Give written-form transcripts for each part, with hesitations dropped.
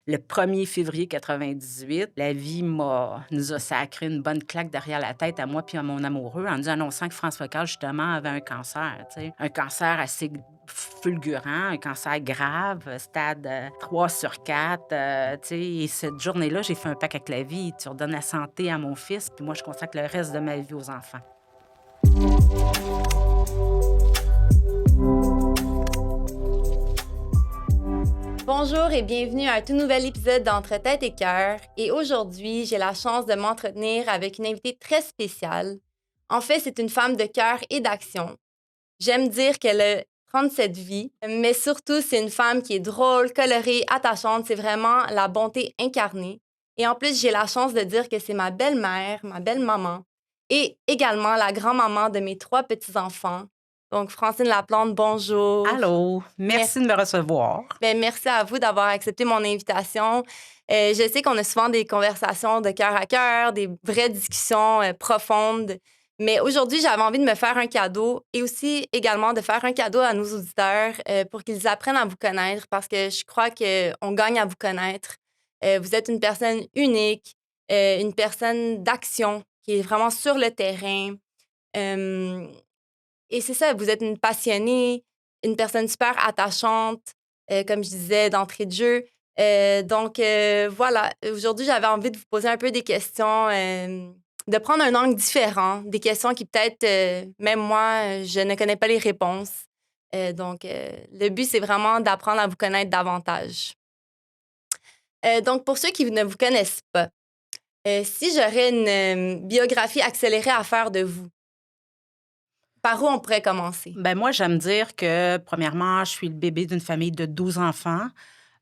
Le 1er février 98, la vie nous a sacré une bonne claque derrière la tête à moi puis à mon amoureux en nous annonçant que François Carl, justement, avait un cancer, tu sais. Un cancer assez fulgurant, un cancer grave, stade 3 sur 4. Tu sais, et cette journée-là, j'ai fait un pacte avec la vie. Tu redonnes la santé à mon fils, puis moi, je consacre le reste de ma vie aux enfants. Bonjour et bienvenue à un tout nouvel épisode d'Entre tête et cœur. Et aujourd'hui, j'ai la chance de m'entretenir avec une invitée très spéciale. En fait, c'est une femme de cœur et d'action. J'aime dire qu'elle a 37 vies, mais surtout, c'est une femme qui est drôle, colorée, attachante. C'est vraiment la bonté incarnée. Et en plus, j'ai la chance de dire que c'est ma belle-mère, ma belle-maman, et également la grand-maman de mes 3 petits-enfants. Donc, Francine Laplante, bonjour. Allô, merci de me recevoir. Ben, merci à vous d'avoir accepté mon invitation. Je sais qu'on a souvent des conversations de cœur à cœur, des vraies discussions profondes. Mais aujourd'hui, j'avais envie de me faire un cadeau et aussi également de faire un cadeau à nos auditeurs pour qu'ils apprennent à vous connaître parce que je crois qu'on gagne à vous connaître. Vous êtes une personne unique, une personne d'action qui est vraiment sur le terrain. Euh, et c'est ça, vous êtes une passionnée, une personne super attachante, comme je disais, d'entrée de jeu. Voilà, aujourd'hui, j'avais envie de vous poser un peu des questions, de prendre un angle différent, des questions qui peut-être, même moi, je ne connais pas les réponses. Le but, c'est vraiment d'apprendre à vous connaître davantage. Donc, pour ceux qui ne vous connaissent pas, si j'aurais une biographie accélérée à faire de vous, par où on pourrait commencer? Ben moi, j'aime dire que, premièrement, je suis le bébé d'une famille de 12 enfants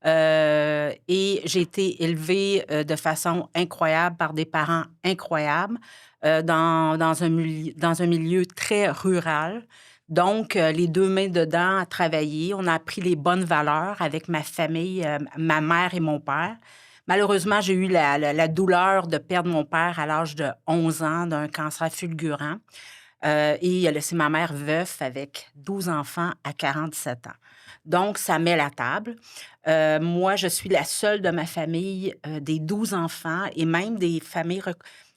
et j'ai été élevée de façon incroyable par des parents incroyables dans un milieu très rural. Donc, les 2 mains dedans à travailler. On a appris les bonnes valeurs avec ma famille, ma mère et mon père. Malheureusement, j'ai eu la douleur de perdre mon père à l'âge de 11 ans d'un cancer fulgurant. Et il a laissé ma mère veuf avec 12 enfants à 47 ans. Donc, ça met la table. Moi, je suis la seule de ma famille, des 12 enfants et même des familles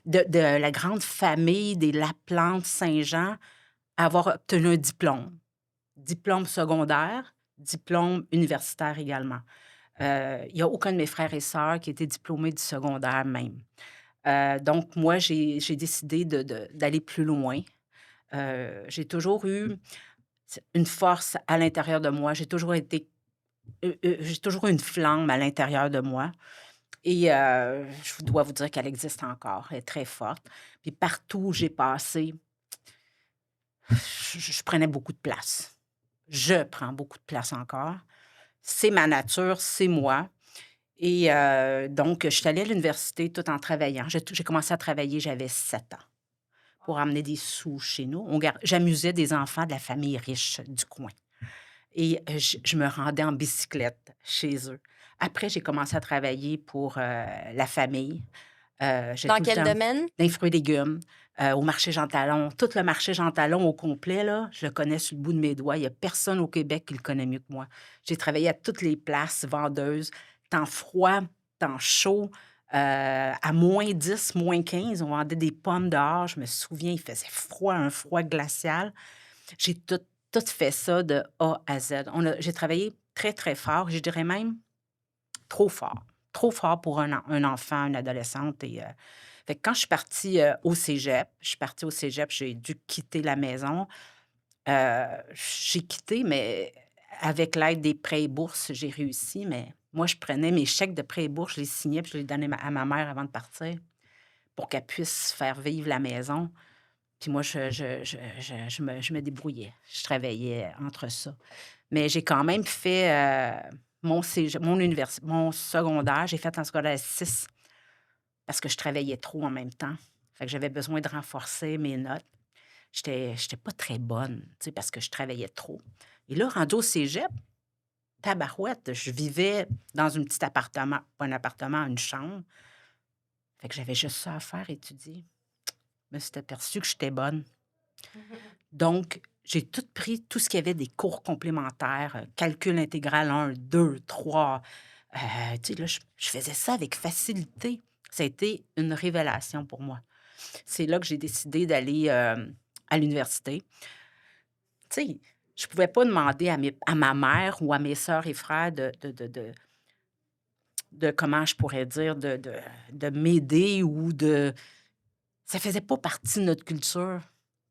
de la grande famille des Laplante Saint-Jean à avoir obtenu un diplôme. Diplôme secondaire, diplôme universitaire également. Il n'y a aucun de mes frères et sœurs qui était diplômé du secondaire même. Donc, moi, j'ai décidé d'aller plus loin. J'ai toujours eu une force à l'intérieur de moi. J'ai toujours eu une flamme à l'intérieur de moi et je dois vous dire qu'elle existe encore. Elle est très forte. Puis partout où j'ai passé, je prenais beaucoup de place. Je prends beaucoup de place encore. C'est ma nature, c'est moi et donc je suis allée à l'université tout en travaillant. J'ai commencé à travailler, j'avais 7 ans. Pour amener des sous chez nous. J'amusais des enfants de la famille riche du coin et je me rendais en bicyclette chez eux. Après, j'ai commencé à travailler pour, la famille. J'ai Dans tout le quel temps domaine? dans les fruits et légumes, au marché Jean Talon. Tout le marché Jean Talon au complet, là, je le connais sur le bout de mes doigts. Il y a personne au Québec qui le connaît mieux que moi. J'ai travaillé à toutes les places vendeuses, temps froid, temps chaud, à -10, -15, on vendait des pommes dehors. Je me souviens, il faisait froid, un froid glacial. J'ai tout fait ça de A à Z. J'ai travaillé très, très fort, je dirais même trop fort. Trop fort pour un enfant, une adolescente et fait que quand je suis partie, au cégep, j'ai dû quitter la maison. J'ai quitté, mais avec l'aide des prêts et bourses, j'ai réussi, mais moi, je prenais mes chèques de prêts et bourses, je les signais puis je les donnais à ma mère avant de partir pour qu'elle puisse faire vivre la maison. Puis moi, je me débrouillais. Je travaillais entre ça. Mais j'ai quand même fait, mon secondaire. J'ai fait un secondaire 6 parce que je travaillais trop en même temps. Fait que j'avais besoin de renforcer mes notes. J'étais pas très bonne, tu sais, parce que je travaillais trop. Et là, rendue au cégep, tabarouette, je vivais dans un petit appartement, pas un appartement, une chambre. Fait que j'avais juste ça à faire, étudier. Je me suis aperçue que j'étais bonne. Donc, j'ai tout pris, tout ce qu'il y avait des cours complémentaires, calcul intégral 1, 2, 3, Tu sais, là, je faisais ça avec facilité. Ça a été une révélation pour moi. C'est là que j'ai décidé d'aller, à l'université. Tu sais, je pouvais pas demander à ma mère ou à mes sœurs et frères de comment je pourrais dire, de m'aider ou de ça faisait pas partie de notre culture.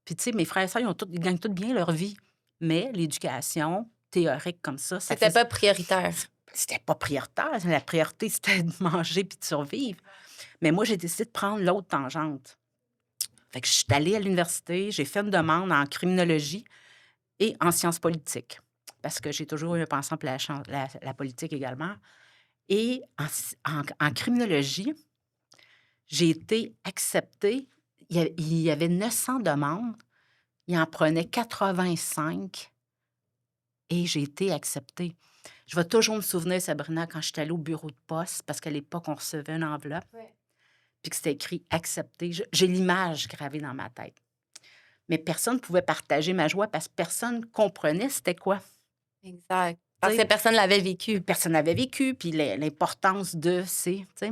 Puis tu sais, mes frères et sœurs, ils gagnent tous bien leur vie, mais l'éducation théorique comme ça C'était faisait pas prioritaire. c'était pas prioritaire. La priorité, c'était de manger puis de survivre. Mais moi, j'ai décidé de prendre l'autre tangente. Fait que je suis allée à l'université, j'ai fait une demande en criminologie et en sciences politiques, parce que j'ai toujours eu un penchant pour la politique également. Et en criminologie, j'ai été acceptée. Il y avait 900 demandes. Il en prenait 85 et j'ai été acceptée. Je vais toujours me souvenir, Sabrina, quand j'étais allée au bureau de poste, parce qu'à l'époque, on recevait une enveloppe, Ouais. puis que c'était écrit «accepté». J'ai l'image gravée dans ma tête. Mais personne ne pouvait partager ma joie parce que personne comprenait c'était quoi. Exact. Tu Parce que sais, personne l'avait vécu. personne n'avait vécu, puis l'importance de c'est, tu sais.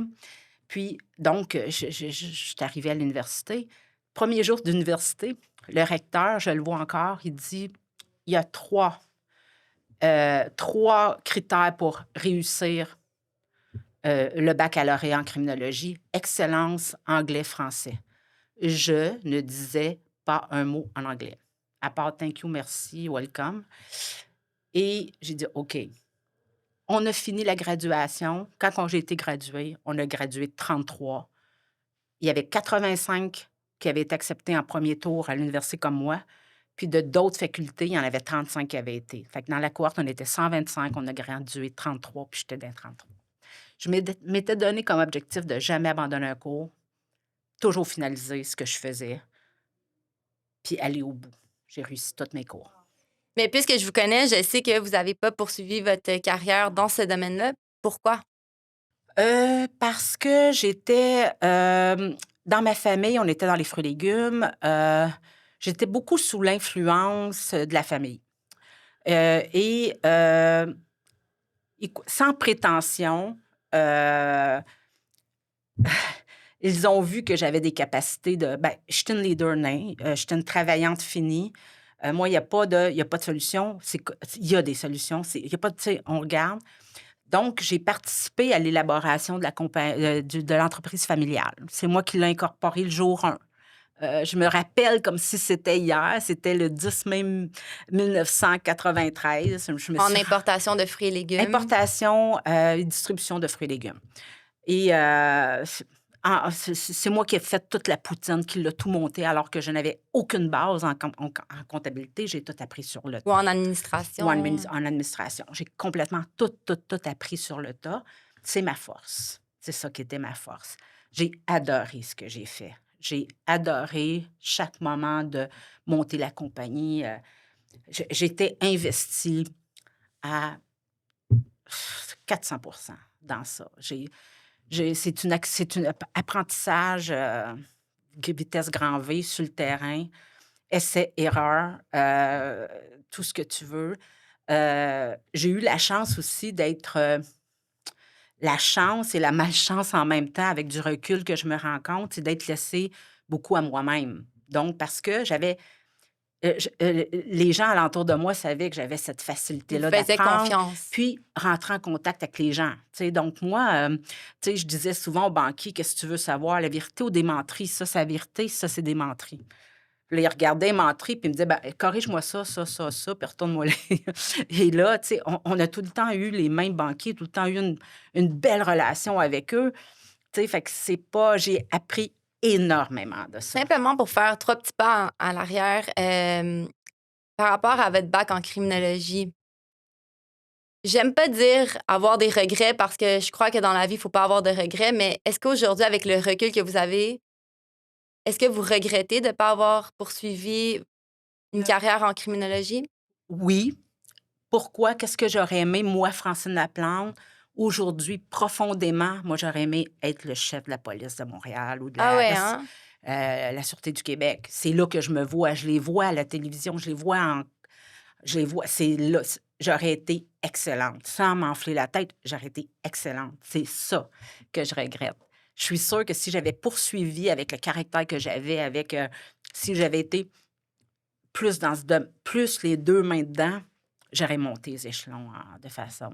Puis donc, je suis arrivée à l'université. Premier jour d'université, le recteur, je le vois encore, il dit: «Il y a 3 critères pour réussir, le baccalauréat en criminologie: excellence, anglais, français». Je ne disais pas un mot en anglais, à part «Thank you, merci, welcome» et j'ai dit: «OK». On a fini la graduation. J'ai été graduée, on a gradué 33. Il y avait 85 qui avaient été acceptés en premier tour à l'université comme moi, puis de d'autres facultés, il y en avait 35 qui avaient été. Fait que dans la cohorte, on était 125, on a gradué 33, puis j'étais dans les 33. Je m'étais donné comme objectif de jamais abandonner un cours, toujours finaliser ce que je faisais, puis aller au bout. J'ai réussi tous mes cours. Mais puisque je vous connais, je sais que vous n'avez pas poursuivi votre carrière dans ce domaine-là. Pourquoi? Parce que j'étais, dans ma famille, on était dans les fruits et légumes, j'étais beaucoup sous l'influence, de la famille, et sans prétention, heu, ils ont vu que j'avais des capacités j'étais une leader nain, j'étais une travaillante finie. Moi, il y a pas de solution, il y a des solutions, il y a pas de tu sais, on regarde. Donc, j'ai participé à l'élaboration de l'entreprise familiale. C'est moi qui l'ai incorporé le jour 1. Je me rappelle comme si c'était hier, c'était le 10 mai 1993. Je me En suis importation de fruits et légumes. Importation, et distribution de fruits et légumes et c'est moi qui ai fait toute la poutine, qui l'a tout monté alors que je n'avais aucune base en comptabilité. J'ai tout appris sur le Ou tas. en Ou administration. en administration. J'ai complètement tout, tout, tout appris sur le tas. C'est ma force. C'est ça qui était ma force. J'ai adoré ce que j'ai fait. J'ai adoré chaque moment de monter la compagnie. J'étais investie à 400 dans ça. C'est un apprentissage, vitesse grand V sur le terrain, essai, erreur, tout ce que tu veux. J'ai eu la chance aussi d'être, la chance et la malchance en même temps avec du recul que je me rends compte, c'est d'être laissée beaucoup à moi-même. Donc parce que les gens alentour de moi savaient que j'avais cette Ils vous facilité-là faisaient d'apprendre, confiance. puis rentrer en contact avec les gens, tu sais. Donc moi, tu sais, je disais souvent aux banquiers: «Qu'est-ce que tu veux savoir, la vérité ou des menteries? Ça, c'est la vérité, ça, c'est des menteries». Puis là, ils regardaient les menteries, puis ils me disaient: «Ben, corrige-moi ça, ça, ça, ça, puis retourne-moi les» et là, tu sais, on a tout le temps eu les mêmes banquiers, tout le temps eu une belle relation avec eux, tu sais. Fait que c'est pas j'ai appris énormément de ça. Simplement pour faire 3 petits pas à l'arrière, par rapport à votre bac en criminologie, j'aime pas dire avoir des regrets parce que je crois que dans la vie, il faut pas avoir de regrets, mais est-ce qu'aujourd'hui, avec le recul que vous avez, est-ce que vous regrettez de ne pas avoir poursuivi une carrière en criminologie? Oui. Pourquoi? Qu'est-ce que j'aurais aimé, moi, Francine Laplante, aujourd'hui, profondément? Moi, j'aurais aimé être le chef de la police de Montréal ou de Ah ouais, hein? la Sûreté du Québec. C'est là que je me vois. Je les vois à la télévision, je les vois, c'est là. j'aurais été excellente. Sans m'enfler la tête, j'aurais été excellente. C'est ça que je regrette. Je suis sûre que si j'avais poursuivi avec le caractère que j'avais, si j'avais été plus plus les 2 mains dedans, j'aurais monté les échelons de façon,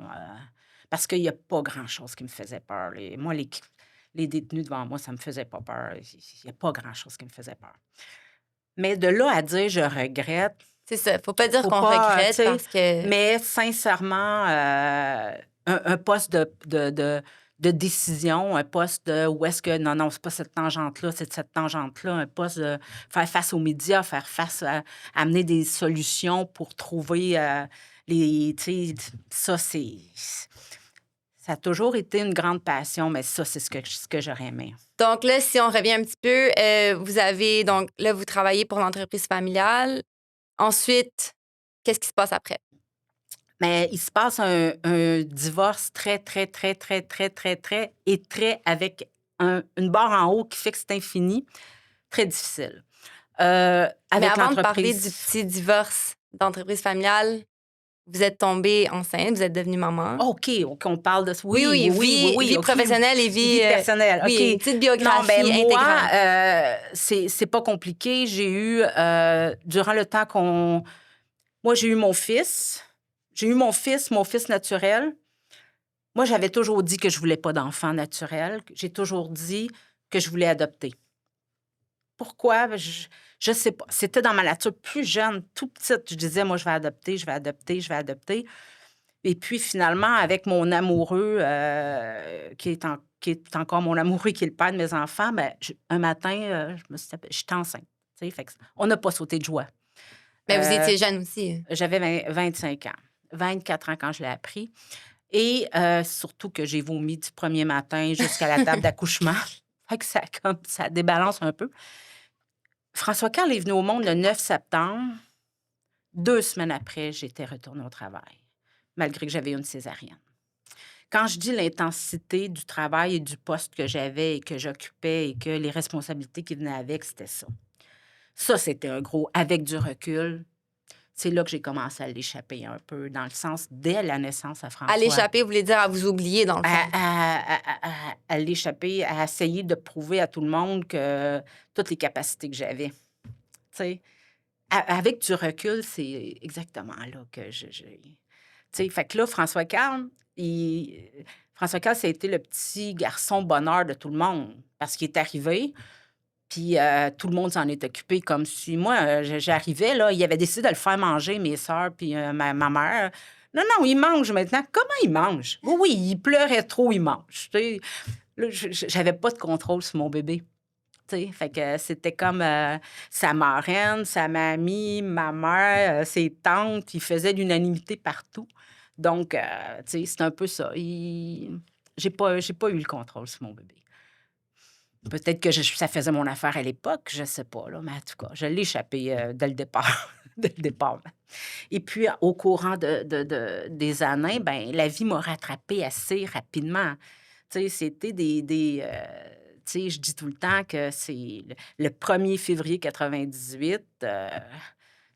parce qu'il y a pas grand-chose qui me faisait peur. Moi, les détenus devant moi, ça me faisait pas peur. Il y a pas grand-chose qui me faisait peur. Mais de là à dire: «Je regrette», C'est ça. Faut pas dire faut qu'on pas, tu regrette sais, parce que mais sincèrement, un poste de décision, un poste où est-ce que non, non, c'est pas cette tangente-là, c'est cette tangente-là, un poste de faire face aux médias, faire face à amener des solutions pour trouver, tu sais, ça, ça a toujours été une grande passion, mais ça, c'est ce que j'aurais aimé. donc là, si on revient un petit peu, vous avez donc là, vous travaillez pour l'entreprise familiale. Ensuite, qu'est-ce qui se passe après? Mais il se passe un divorce très, très, très, très, très, très, très et très avec une barre en haut qui fait que c'est infini, très difficile. Mais Avec avant de parler du l'entreprise. petit divorce d'entreprise familiale, vous êtes tombée enceinte, vous êtes devenue maman. OK, on parle de Oui, oui, oui, oui, oui, oui, vie OK. professionnelle et Vie personnelle, oui, une OK. petite Non, ben biographie moi, intégrante. c'est pas compliqué. J'ai eu, durant le temps moi, j'ai eu mon fils. J'ai eu mon fils naturel. Moi, j'avais toujours dit que je voulais pas d'enfant naturel. J'ai toujours dit que je voulais adopter. Pourquoi? Ben, je sais pas. C'était dans ma nature plus jeune, tout petite. Je disais: «Moi, je vais adopter, je vais adopter, je vais adopter». Et puis finalement, avec mon amoureux, qui est encore mon amoureux, qui est le père de mes enfants, ben, un matin, j'étais enceinte, tu sais, fait que on n'a pas sauté de joie. Mais vous Heu, étiez jeune aussi. J'avais 25 ans, 24 ans quand je l'ai appris et surtout que j'ai vomi du premier matin jusqu'à la table d'accouchement. Fait que ça débalance un peu. François Carl est venu au monde le 9 septembre. 2 semaines après, j'étais retournée au travail, malgré que j'avais une césarienne. Quand je dis l'intensité du travail et du poste que j'avais et que j'occupais et que les responsabilités qui venaient avec, c'était ça. Ça, c'était un gros avec du recul. C'est là que j'ai commencé à l'échapper un peu, dans le sens, dès la naissance à À François, l'échapper, vous voulez dire à vous oublier, dans le fond. à l'échapper, à essayer de prouver à tout le monde que toutes les capacités que j'avais. Tu sais, avec du recul, c'est exactement là que tu sais, fait que là, François Carl, ça a été le petit garçon bonheur de tout le monde parce qu'il est arrivé, puis tout le monde s'en est occupé comme si moi, j'arrivais, là, il avait décidé de le faire manger, mes sœurs puis ma mère. Non, non, il mange maintenant. Comment il mange? Oui, oui, il pleurait trop, il mange. Tu sais, là, j'avais pas de contrôle sur mon bébé. Tu sais, fait que c'était comme, sa marraine, sa mamie, ma mère, ses tantes, ils faisaient l'unanimité partout. Donc, tu sais, c'est un peu ça. J'ai pas eu le contrôle sur mon bébé. Peut-être que ça faisait mon affaire à l'époque, je sais pas, là, mais en tout cas, je l'ai échappé, dès le départ, dès le départ. Et puis, au courant des années, ben la vie m'a rattrapée assez rapidement. Tu sais, c'était tu sais, je dis tout le temps que c'est le 1er février 98, tu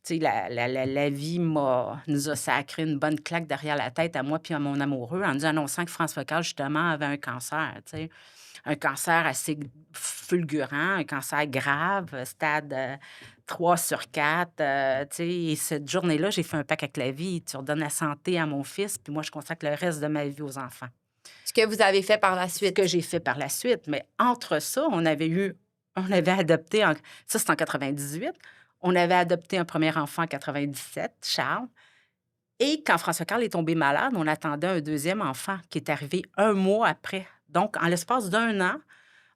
sais, la vie nous a sacré une bonne claque derrière la tête à moi puis à mon amoureux en nous annonçant que François Carl, justement, avait un cancer, tu sais. Un cancer assez fulgurant, un cancer grave, stade, 3 sur 4, tu sais, et cette journée-là, j'ai fait un pacte avec la vie. Tu redonnes la santé à mon fils, puis moi, je consacre le reste de ma vie aux enfants. Ce que vous avez fait par la Ce que suite. j'ai fait par la suite. Mais entre ça, on avait adopté, ça, c'est en 98. On avait adopté un premier enfant en 97, Charles. Et quand François Carl est tombé malade, on attendait un deuxième enfant qui est arrivé un mois après. Donc, en l'espace d'un an,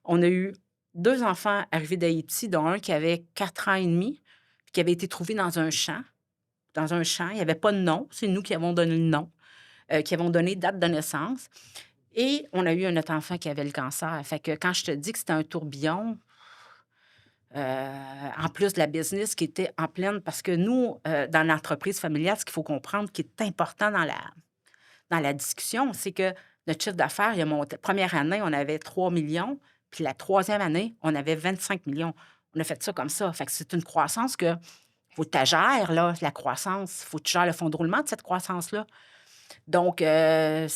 on a eu 2 enfants arrivés d'Haïti, dont un qui avait 4 ans et demi, puis qui avait été trouvé dans un champ. Dans un champ, il n'y avait pas de nom. C'est nous qui avons donné le nom, qui avons donné date de naissance. Et on a eu un autre enfant qui avait le cancer. Fait que quand je te dis que c'était un tourbillon, en plus de la business qui était en pleine... Parce que nous, dans l'entreprise familiale, ce qu'il faut comprendre, qui est important dans la discussion, c'est que notre chiffre d'affaires, il a monté. Première année, on avait 3 millions, puis la troisième année, on avait 25 millions. On a fait ça comme ça. Fait que c'est une croissance que Faut que tu gères, là, la croissance. Faut que tu gères le fonds de roulement de cette croissance-là. Donc, c'est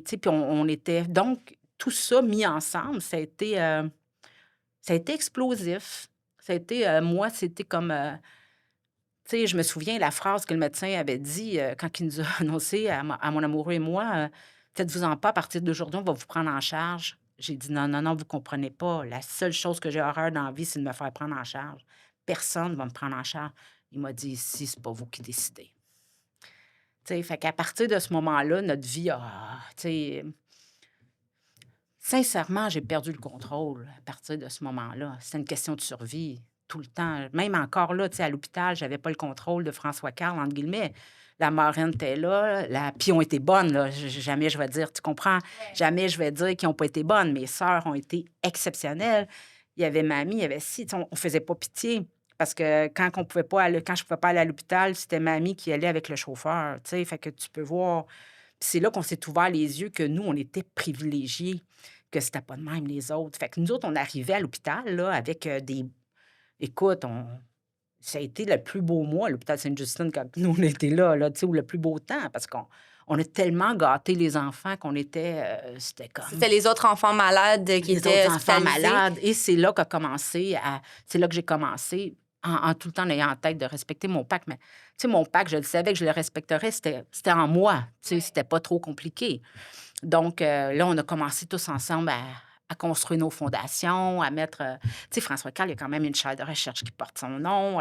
tu sais, puis on était donc tout ça mis ensemble, ça a été explosif. Ça a été, moi, c'était comme, tu sais, je me souviens la phrase que le médecin avait dit, quand il nous a annoncé à mon amoureux et moi, «Faites-vous-en pas, à partir d'aujourd'hui, on va vous prendre en charge». J'ai dit: «Non, non, non, vous comprenez pas. La seule chose que j'ai horreur dans la vie, c'est de me faire prendre en charge. Personne va me prendre en charge». Il m'a dit: «Ici, c'est pas vous qui décidez». Tu sais, fait qu'à partir de ce moment-là, notre vie a tu sais, sincèrement, j'ai perdu le contrôle à partir de ce moment-là. C'était une question de survie tout le temps. Même encore là, tu sais, à l'hôpital, j'avais pas le contrôle de François Carl, entre guillemets. La marraine était là, puis ils ont été bonnes, là. Jamais je vais dire, tu comprends? Ouais. Jamais je vais dire qu'ils ont pas été bonnes. Mes sœurs ont été exceptionnelles. Il y avait mamie, il y avait ci, tu sais, on faisait pas pitié. Parce que quand je pouvais pas aller à l'hôpital, c'était mamie qui allait avec le chauffeur, tu sais. Fait que tu peux voir. Puis c'est là qu'on s'est ouvert les yeux que nous, on était privilégiés, que c'était pas de même les autres. Fait que nous autres, on arrivait à l'hôpital, là, avec, des écoute, on ça a été le plus beau mois à l'hôpital Sainte-Justine quand nous, on était là, tu sais, ou le plus beau temps parce qu'on a tellement gâté les enfants qu'on était, c'était comme C'était les autres enfants malades qui les étaient autres enfants hospitalisés. malades et c'est là que j'ai commencé en tout le temps en ayant en tête de respecter mon pacte, mais tu sais, mon pacte, je le savais que je le respecterais, c'était en moi, tu sais, Ouais. c'était pas trop compliqué. Donc, là, on a commencé tous ensemble à construire nos fondations, à mettre, tu sais, François Carl, il y a quand même une chaire de recherche qui porte son nom,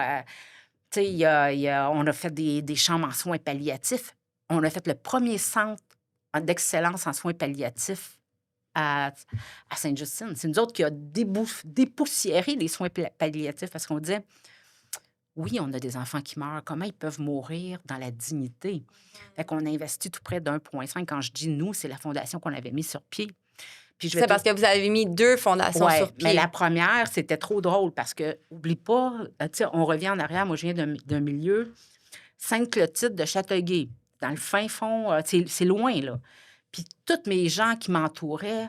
tu sais, on a fait des chambres en soins palliatifs. On a fait le premier centre d'excellence en soins palliatifs à Sainte-Justine. C'est nous autres qui a dépoussiéré les soins palliatifs parce qu'on disait: «Oui, on a des enfants qui meurent. Comment ils peuvent mourir dans la dignité?» Fait qu'on a investi tout près d'1,5. Quand je dis «nous», c'est la fondation qu'on avait mis sur pied. Puis je vais C'est te parce que vous avez mis 2 fondations ouais, sur mais la pied. première, c'était trop drôle parce que oublie pas, tu sais, on revient en arrière. Moi, je viens d'un milieu Sainte-Clotilde de Châteauguay, dans le fin fond, c'est loin, là. Puis toutes mes gens qui m'entouraient,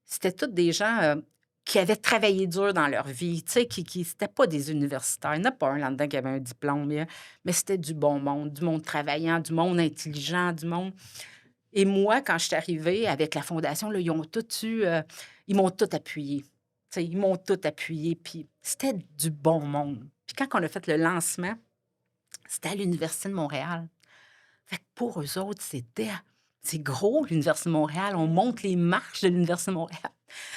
c'était tous des gens, qui avaient travaillé dur dans leur vie, tu sais, qui c'était pas des universitaires. Il n'y en a pas un là-dedans qui avait un diplôme, mais c'était du monde travaillant, du monde intelligent, du monde et moi, quand je suis arrivée avec la fondation, là, ils ont tous eu, ils m'ont tout appuyé. Tu sais, ils m'ont tout appuyé, puis c'était du bon monde. Puis quand on a fait le lancement, c'était à l'Université de Montréal. Fait que pour eux autres, c'est gros, l'Université de Montréal. On monte les marches de l'Université de Montréal.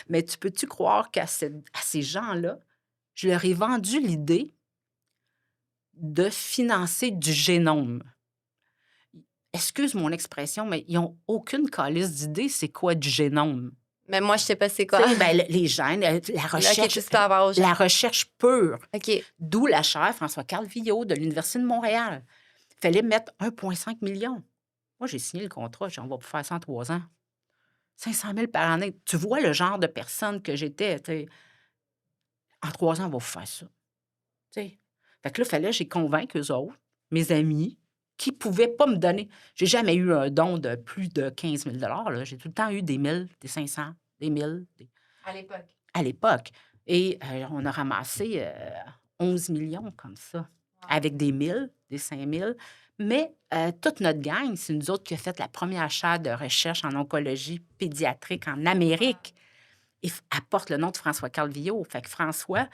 Mais tu peux-tu croire à ces gens-là, je leur ai vendu l'idée de financer du génome? Excuse mon expression, mais ils n'ont aucune calice d'idée c'est quoi du génome. Mais moi, je sais pas c'est Tu quoi. sais, ben, les gènes, Là, quelque chose par rapport aux gens. la recherche pure. OK. D'où la chaire François-Carl Villot de l'Université de Montréal. Il fallait mettre 1,5 million. Moi, j'ai signé le contrat, j'ai dit: «On va vous faire ça en 3 ans». 500 000 par année. Tu vois le genre de personne que j'étais, tu sais. En 3 ans, on va vous faire ça, tu sais. Fait que là, fallait j'ai convaincu eux autres, mes amis, qui pouvaient pas me donner j'ai jamais eu un don de plus de 15 000 là. J'ai tout le temps eu des 1000, des 500, des 1000, des À l'époque. à l'époque et on a ramassé, 11 millions comme ça, Wow. avec des 1000, des 5000. Mais toute notre gang, c'est nous autres qui a fait la première chaire de recherche en oncologie pédiatrique en Amérique et apporte le nom de François-Carl Villot. Fait que François,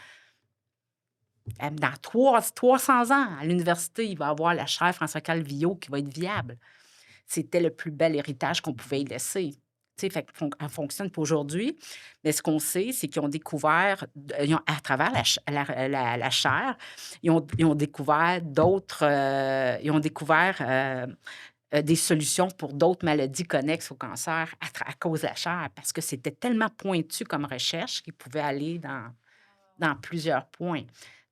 dans 300 ans, à l'université, il va avoir la chaire François-Carl Villot qui va être viable. C'était le plus bel héritage qu'on pouvait y laisser. Tu sais, fait qu'elle fonctionne pour aujourd'hui. Mais ce qu'on sait, c'est qu'ils ont découvert, à travers la chair, ils ont découvert d'autres, ils ont découvert des solutions pour d'autres maladies connexes au cancer à cause de la chair, parce que c'était tellement pointu comme recherche qu'ils pouvaient aller dans plusieurs points.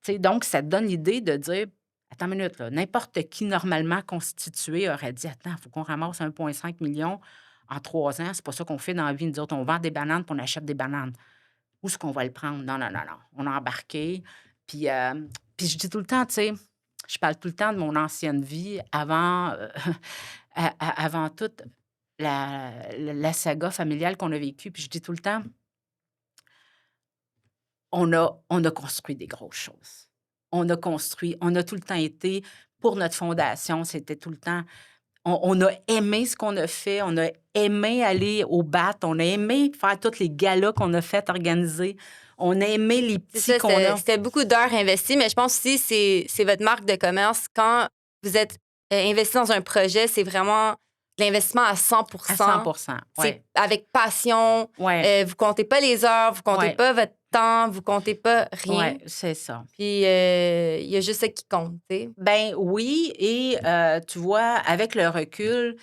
Tu sais, donc, ça te donne l'idée de dire, attends une minute, là, n'importe qui normalement constitué aurait dit, attends, il faut qu'on ramasse 1,5 million en 3 ans. C'est pas ça qu'on fait dans la vie. Nous autres, on vend des bananes puis on achète des bananes. Où est-ce qu'on va le prendre? Non, non, non, non. On a embarqué. Puis je dis tout le temps, tu sais, je parle tout le temps de mon ancienne vie avant, avant toute la saga familiale qu'on a vécue. Puis je dis tout le temps, on a construit des grosses choses. on a construit. On a tout le temps été, pour notre fondation, c'était tout le temps... On a aimé ce qu'on a fait, on a aimé aller au BAT, on a aimé faire tous les galas qu'on a fait organiser, on a aimé les C'est petits ça, qu'on a... c'était beaucoup d'heures investies, mais je pense aussi que c'est votre marque de commerce. Quand vous êtes investi dans un projet, c'est vraiment de l'investissement à 100 À 100 oui. C'est avec passion. Oui, Vous comptez pas les heures, vous comptez oui, pas votre temps, vous comptez pas rien. oui, c'est ça. Puis il y a juste ça qui compte, tu sais. Ben oui, et tu vois, avec le recul,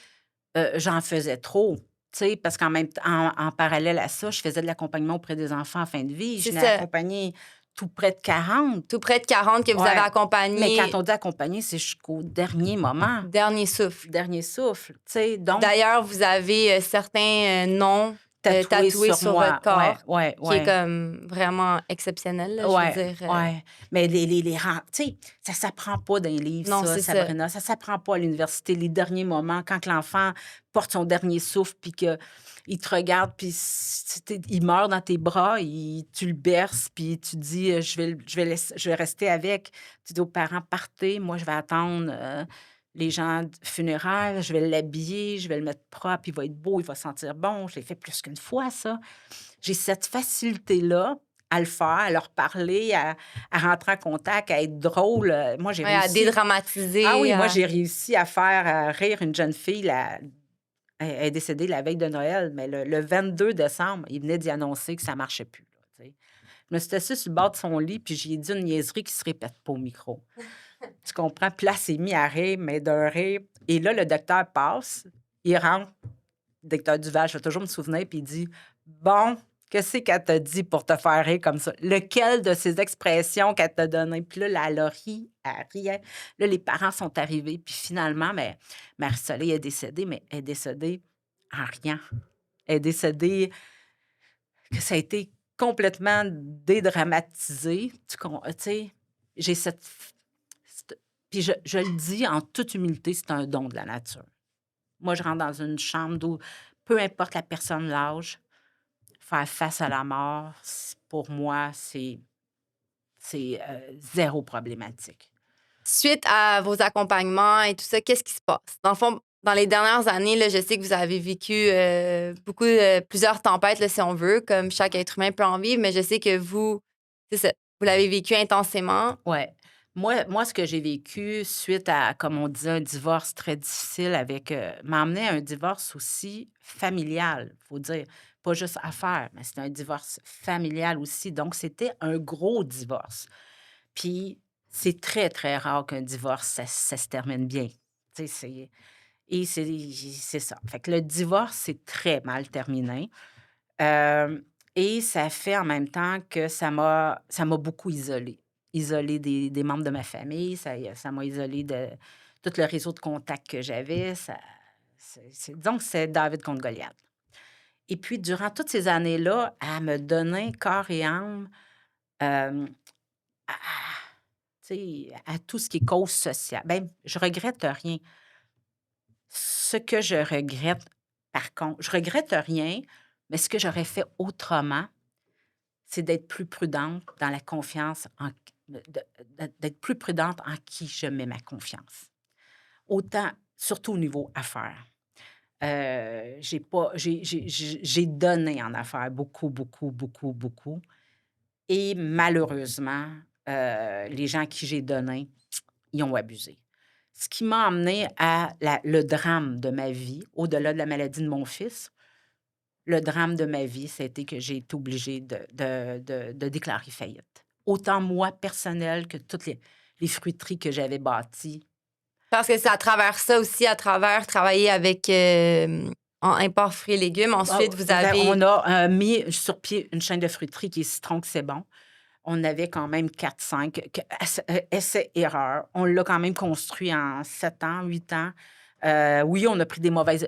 j'en faisais trop. Tu sais, parce qu'en même temps, en parallèle à ça, je faisais de l'accompagnement auprès des enfants en fin de vie. Je C'est n'ai ça. accompagné tout près de 40. Tout près de 40 que vous Ouais. avez Mais accompagné, quand on dit accompagner, c'est jusqu'au dernier moment, dernier souffle. dernier souffle. Tu sais, donc, D'ailleurs, vous avez certains noms tatoué tatoués sur moi. votre corps, Ouais, qui est ouais. comme vraiment exceptionnel, là, je veux Ouais, dire. ouais. Mais tu sais, ça s'apprend pas dans les livres, Non, ça, c'est ça. Sabrina. Ça s'apprend pas à l'université, les derniers moments, quand que l'enfant porte son dernier souffle, puis qu'il te regarde, puis il meurt dans tes bras, tu le berces, puis tu dis, je vais rester avec. Tu dis aux parents, partez, moi, je vais attendre les gens funéraires, je vais l'habiller, je vais le mettre propre, il va être beau, il va sentir bon. Je l'ai fait plus qu'une fois, ça. J'ai cette facilité-là à le faire, à leur parler, à rentrer en contact, à être drôle. Moi, j'ai Ouais, à réussi... dédramatiser. Ah oui, moi, j'ai réussi à faire rire une jeune fille. Elle est décédée la veille de Noël, mais le 22 décembre, il venait d'y annoncer que ça ne marchait plus. Là, tu sais. Je me suis assise sur le bord de son lit, puis j'ai dit une niaiserie qui ne se répète pas au micro. Tu comprends? Puis là, elle s'est mise à rire, mais d'un rire. Et là, le docteur passe, il rentre, le docteur Duval, je vais toujours me souvenir, puis il dit, bon, qu'est-ce qu'elle t'a dit pour te faire rire comme ça? Lequel de ces expressions qu'elle t'a donné? Puis là, elle a ri, elle riait. Là, les parents sont arrivés, puis finalement, mais Marie-Soleil est décédée, mais elle est décédée en rien. Elle est décédée, que ça a été complètement dédramatisé. Tu sais, j'ai puis je le dis en toute humilité, c'est un don de la nature. Moi, je rentre dans une chambre d'où, peu importe la personne, l'âge, faire face à la mort, pour moi, c'est zéro problématique. Suite à vos accompagnements et tout ça, qu'est-ce qui se passe? Dans le fond, dans les dernières années, là, je sais que vous avez vécu plusieurs tempêtes, là, si on veut, comme chaque être humain peut en vivre, mais je sais que vous, c'est ça, vous l'avez vécu intensément. Ouais. Moi, ce que j'ai vécu suite à, comme on disait, un divorce très difficile m'a amené à un divorce aussi familial, il faut dire. Pas juste affaire, mais c'était un divorce familial aussi. Donc, c'était un gros divorce. Puis, c'est très, très rare qu'un divorce, ça se termine bien. Tu sais, c'est ça. Fait que le divorce, c'est très mal terminé. Et ça fait en même temps que ça m'a beaucoup isolée. Isolée des membres de ma famille, ça m'a isolée de tout le réseau de contacts que j'avais. Disons que c'est David contre Goliath. Et puis, durant toutes ces années-là, à me donner corps et âme euh, à, tu sais, à tout ce qui est cause sociale. Bien, je regrette rien. Ce que je regrette, par contre, je regrette rien, mais ce que j'aurais fait autrement, c'est d'être plus prudente dans la confiance, d'être plus prudente en qui je mets ma confiance. Autant, surtout au niveau affaires. J'ai donné en affaires beaucoup, beaucoup, beaucoup, beaucoup. Et malheureusement, les gens à qui j'ai donné, ils ont abusé. Ce qui m'a amené à le drame de ma vie, au-delà de la maladie de mon fils. Le drame de ma vie, c'était que j'ai été obligée de déclarer faillite. Autant moi, personnel, que toutes les fruiteries que j'avais bâties. Parce que c'est à travers ça aussi, à travers travailler avec en import fruits et légumes. Ensuite, vous avez... On a mis sur pied une chaîne de fruiterie qui est Citron, que c'est bon. On avait quand même 4-5 essais-erreurs. On l'a quand même construit en 7 ans, 8 ans. Oui, on a pris des mauvaises...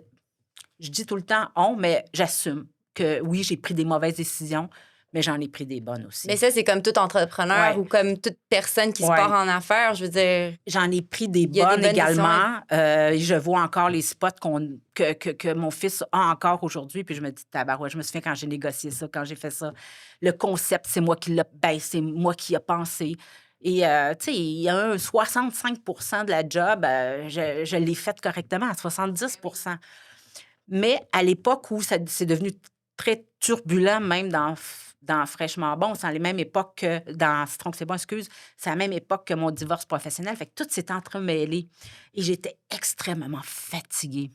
Je dis tout le temps « on », mais j'assume que oui, j'ai pris des mauvaises décisions, mais j'en ai pris des bonnes aussi. Mais ça, c'est comme tout entrepreneur ou comme toute personne qui se part en affaires, je veux dire... J'en ai pris des Il y a bonnes des bonnes également. Je vois encore les spots que mon fils a encore aujourd'hui, puis je me dis, tabarouette, je me souviens quand j'ai négocié ça, quand j'ai fait ça. Le concept, c'est moi qui l'ai, c'est moi qui ai pensé. Et tu sais, il y a un 65 de la job, je l'ai faite correctement, à 70. Mais à l'époque où c'est devenu très turbulent, même dans Fraîchement Bon, c'est à la même époque que dans Citron que c'est bon, excuse, c'est à la même époque que mon divorce professionnel. Fait que tout s'est entremêlé et j'étais extrêmement fatiguée.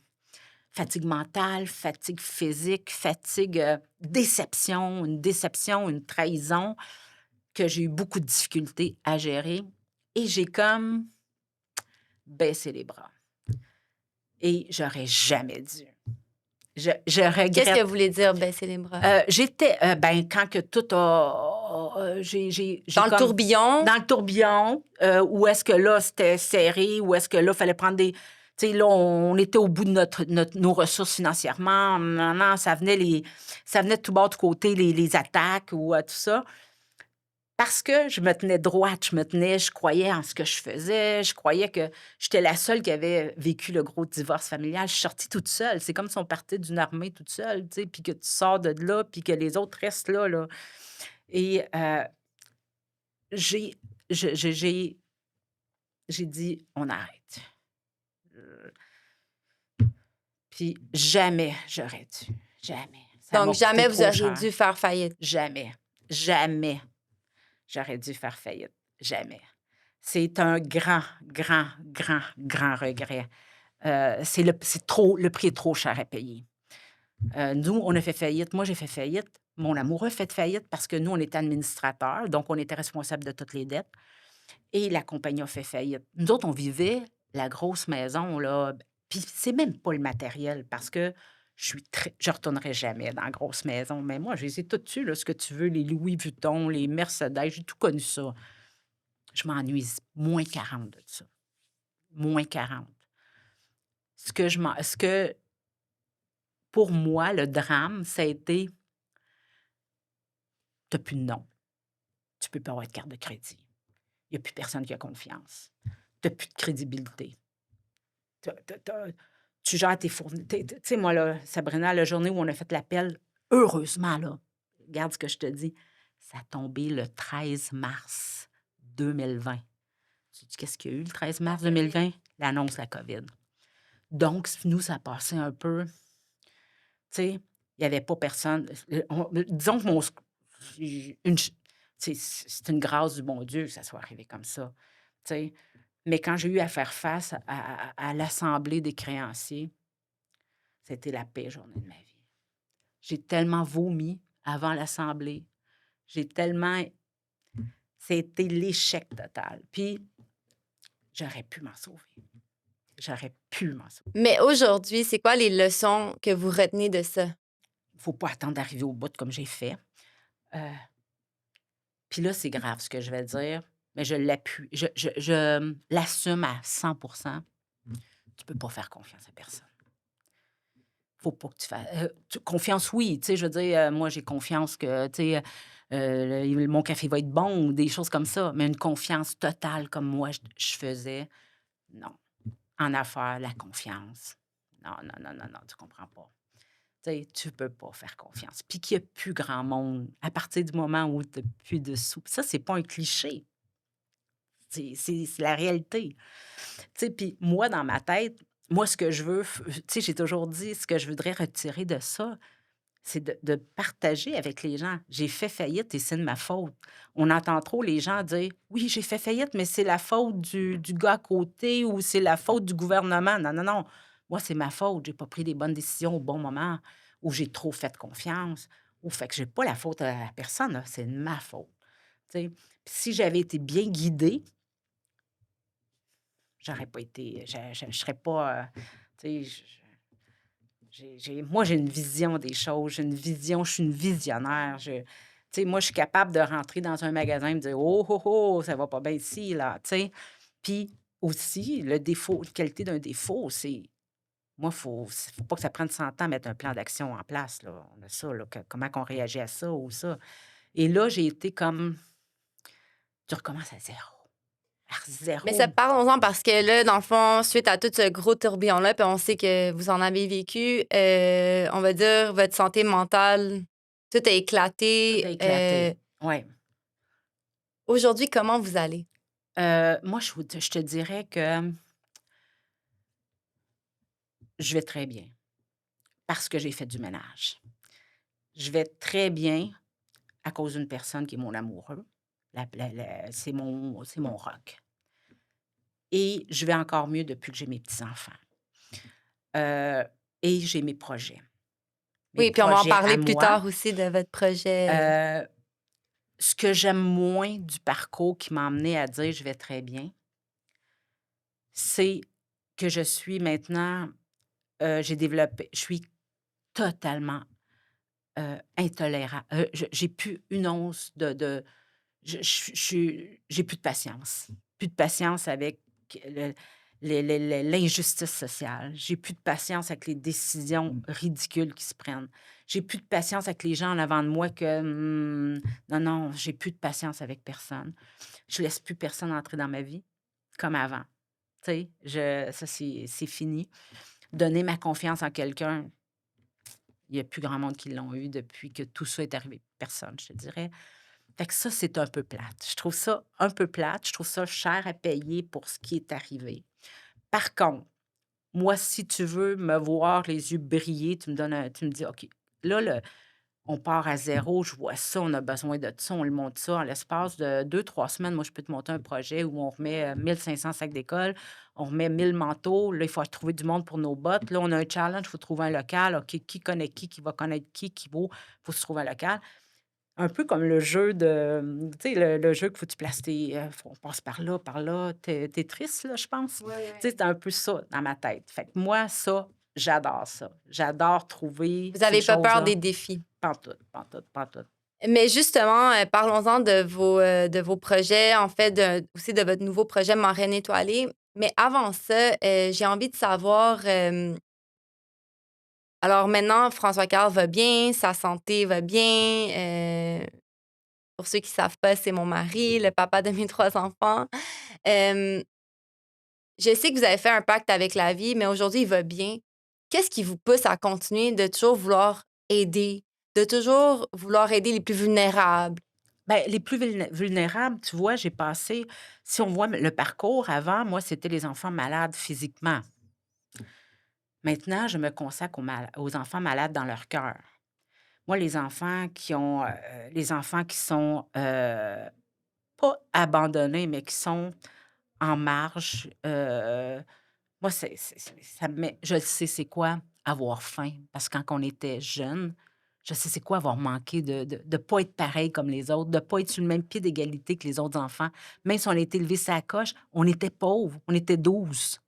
Fatigue mentale, fatigue physique, fatigue, déception, une trahison que j'ai eu beaucoup de difficultés à gérer. Et j'ai comme baissé les bras. Et j'aurais jamais dû. Je Qu'est-ce que regrette. vous voulez dire baisser les bras? J'étais, ben, quand que tout j'ai Dans le comme tourbillon? dans le tourbillon, où est-ce que là, c'était serré, où est-ce que là, il fallait prendre des tu sais, là, on était au bout de nos ressources financièrement. Non, ça venait de tout bord, de côté, les attaques ou tout ça. Parce que je me tenais droite, je croyais en ce que je faisais, je croyais que j'étais la seule qui avait vécu le gros divorce familial. Je suis sortie toute seule. C'est comme si on partait d'une armée toute seule, tu sais, puis que tu sors de là, puis que les autres restent là, là. Et j'ai je j'ai dit: «On arrête». Heu, puis jamais j'aurais dû. Jamais. Ça Donc, m'a coûté jamais vous trop auriez cher. dû faire faillite. Jamais. Jamais j'aurais dû faire faillite. Jamais. C'est un grand, grand, grand, grand regret. C'est trop le prix est trop cher à payer. Nous, on a fait faillite. Moi, j'ai fait faillite. Mon amoureux a fait faillite parce que nous, on était administrateurs, donc on était responsable de toutes les dettes et la compagnie a fait faillite. Nous autres, on vivait la grosse maison, là, puis c'est même pas le matériel parce que je retournerai jamais dans la grosse maison, mais moi, je les ai toutes eues, là, ce que tu veux, les Louis Vuitton, les Mercedes, j'ai tout connu ça. Je m'ennuie moins 40 de ça. Moins 40. Ce que, pour moi, le drame, ça a été, t'as plus de nom. Tu peux pas avoir de carte de crédit. Il n'y a plus personne qui a confiance. T'as plus de crédibilité. T'as- t'as- t'as- Tu gères tes fournisseurs. Tu sais, moi, là, Sabrina, la journée où on a fait l'appel, heureusement, là, regarde ce que je te dis, ça a tombé le 13 mars 2020. Tu dis, qu'est-ce qu'il y a eu le 13 mars 2020? L'annonce de la COVID. Donc, nous, ça passait un peu. Tu sais, il n'y avait pas personne. Disons que c'est une grâce du bon Dieu que ça soit arrivé comme ça. Tu sais. Mais quand j'ai eu à faire face à l'Assemblée des créanciers, c'était la pire journée de ma vie. J'ai tellement vomi avant l'Assemblée. J'ai tellement. C'était l'échec total. Puis, j'aurais pu m'en sauver. J'aurais pu m'en sauver. Mais aujourd'hui, c'est quoi les leçons que vous retenez de ça? Il ne faut pas attendre d'arriver au bout comme j'ai fait. Euh, Puis là, c'est grave ce que je vais dire, mais je l'appuie. Je l'assume à 100. Tu peux pas faire confiance à personne. Faut pas que tu fasses. Confiance, oui. Tu sais, je veux dire, moi, j'ai confiance que, tu sais, mon café va être bon ou des choses comme ça. Mais une confiance totale comme moi, je faisais, non. En affaires, la confiance. Non, non, non, non, non, tu comprends pas. Tu sais, tu peux pas faire confiance. Puis qu'il y a plus grand monde à partir du moment où tu plus de sous. Puis ça, c'est pas un cliché. C'est la réalité. Tu sais, puis moi, dans ma tête, moi, ce que je veux, tu sais, j'ai toujours dit, ce que je voudrais retirer de ça, c'est de partager avec les gens. J'ai fait faillite et c'est de ma faute. On entend trop les gens dire, oui, j'ai fait faillite, mais c'est la faute du gars à côté ou c'est la faute du gouvernement. Non, non, non. Moi, c'est ma faute. J'ai pas pris les bonnes décisions au bon moment ou j'ai trop fait confiance ou fait que j'ai pas la faute à la personne, là. C'est de ma faute. Tu sais. Puis si j'avais été bien guidée, j'aurais pas été, je serais pas, tu sais, moi, j'ai une vision des choses, j'ai une vision, je suis une visionnaire. Tu sais, moi, je suis capable de rentrer dans un magasin et me dire, oh, oh, oh, ça va pas bien ici, là, tu sais. Puis aussi, le défaut, la qualité d'un défaut, c'est, moi, faut pas que ça prenne 100 ans à mettre un plan d'action en place, là. On a ça, là, comment qu'on réagit à ça ou ça. Et là, j'ai été comme, tu recommences à zéro. À Mais ça, zéro. parlons-en parce que là, dans le fond, suite à tout ce gros tourbillon-là, puis on sait que vous en avez vécu, on va dire, votre santé mentale, tout a Tout éclaté. a éclaté. Oui. Aujourd'hui, comment vous allez? Moi, je te dirais que je vais très bien parce que j'ai fait du ménage. Je vais très bien à cause d'une personne qui est mon amoureux. C'est mon rock. Et je vais encore mieux depuis que j'ai mes petits-enfants. Heu et j'ai mes projets. Mes Oui, puis on va en projets à parler plus moi. tard aussi de votre projet. Heu, Ce que j'aime moins du parcours qui m'a amené à dire: «Je vais très bien», c'est que je suis maintenant, je suis totalement, j'ai plus une once j'ai plus de patience. Plus de patience avec le l'injustice sociale. J'ai plus de patience avec les décisions ridicules qui se prennent. J'ai plus de patience avec les gens en avant de moi non, non, j'ai plus de patience avec personne. Je laisse plus personne entrer dans ma vie comme avant. Tu sais, c'est fini. Donner ma confiance en quelqu'un, il y a plus grand monde qui l'ont eu depuis que tout ça est arrivé. Personne, je te dirais. Fait que ça, c'est un peu plate. Je trouve ça un peu plate. Je trouve ça cher à payer pour ce qui est arrivé. Par contre, moi, si tu veux me voir les yeux briller, tu me dis: «OK, là, on part à zéro, je vois ça, on a besoin de ça, on le monte ça. En l'espace de 2 3 semaines, moi, je peux te monter un projet où on remet 1500 sacs d'école, on remet 1000 manteaux. Là, il faut trouver du monde pour nos bottes. Là, on a un challenge, il faut trouver un local. OK, qui connaît qui va connaître qui vaut, il faut se trouver un local». Un peu comme le jeu tu sais, le jeu qu'il faut que tu places on passe par là, Tetris, là, je pense. Ouais, Tu sais, ouais. c'est un peu ça dans ma tête. Fait que moi, ça, j'adore ça. J'adore trouver Vous ces avez pas peur choses-là. des défis. Pantoute, pantoute, pantoute. Mais justement, parlons-en de vos projets, en fait, aussi de votre nouveau projet Marraine étoilée. Mais avant ça, j'ai envie de savoir, alors maintenant, François Carl va bien, sa santé va bien. Pour ceux qui savent pas, c'est mon mari, le papa de mes 3 enfants. Hem, je sais que vous avez fait un pacte avec la vie, mais aujourd'hui, il va bien. Qu'est-ce qui vous pousse à continuer de toujours vouloir aider, de toujours vouloir aider les plus vulnérables? Bien, les plus vulnérables, tu vois, j'ai passé si on voit le parcours avant, moi, c'était les enfants malades physiquement. Maintenant, je me consacre aux enfants malades dans leur cœur. Moi, les enfants qui sont, pas abandonnés, mais qui sont en marge, moi, ça me met je le sais c'est quoi avoir faim, parce que quand on était jeune, je sais c'est quoi avoir manqué de pas être pareil comme les autres, de pas être sur le même pied d'égalité que les autres enfants. Même si on a été élevés sa coche, on était pauvres, on était 12.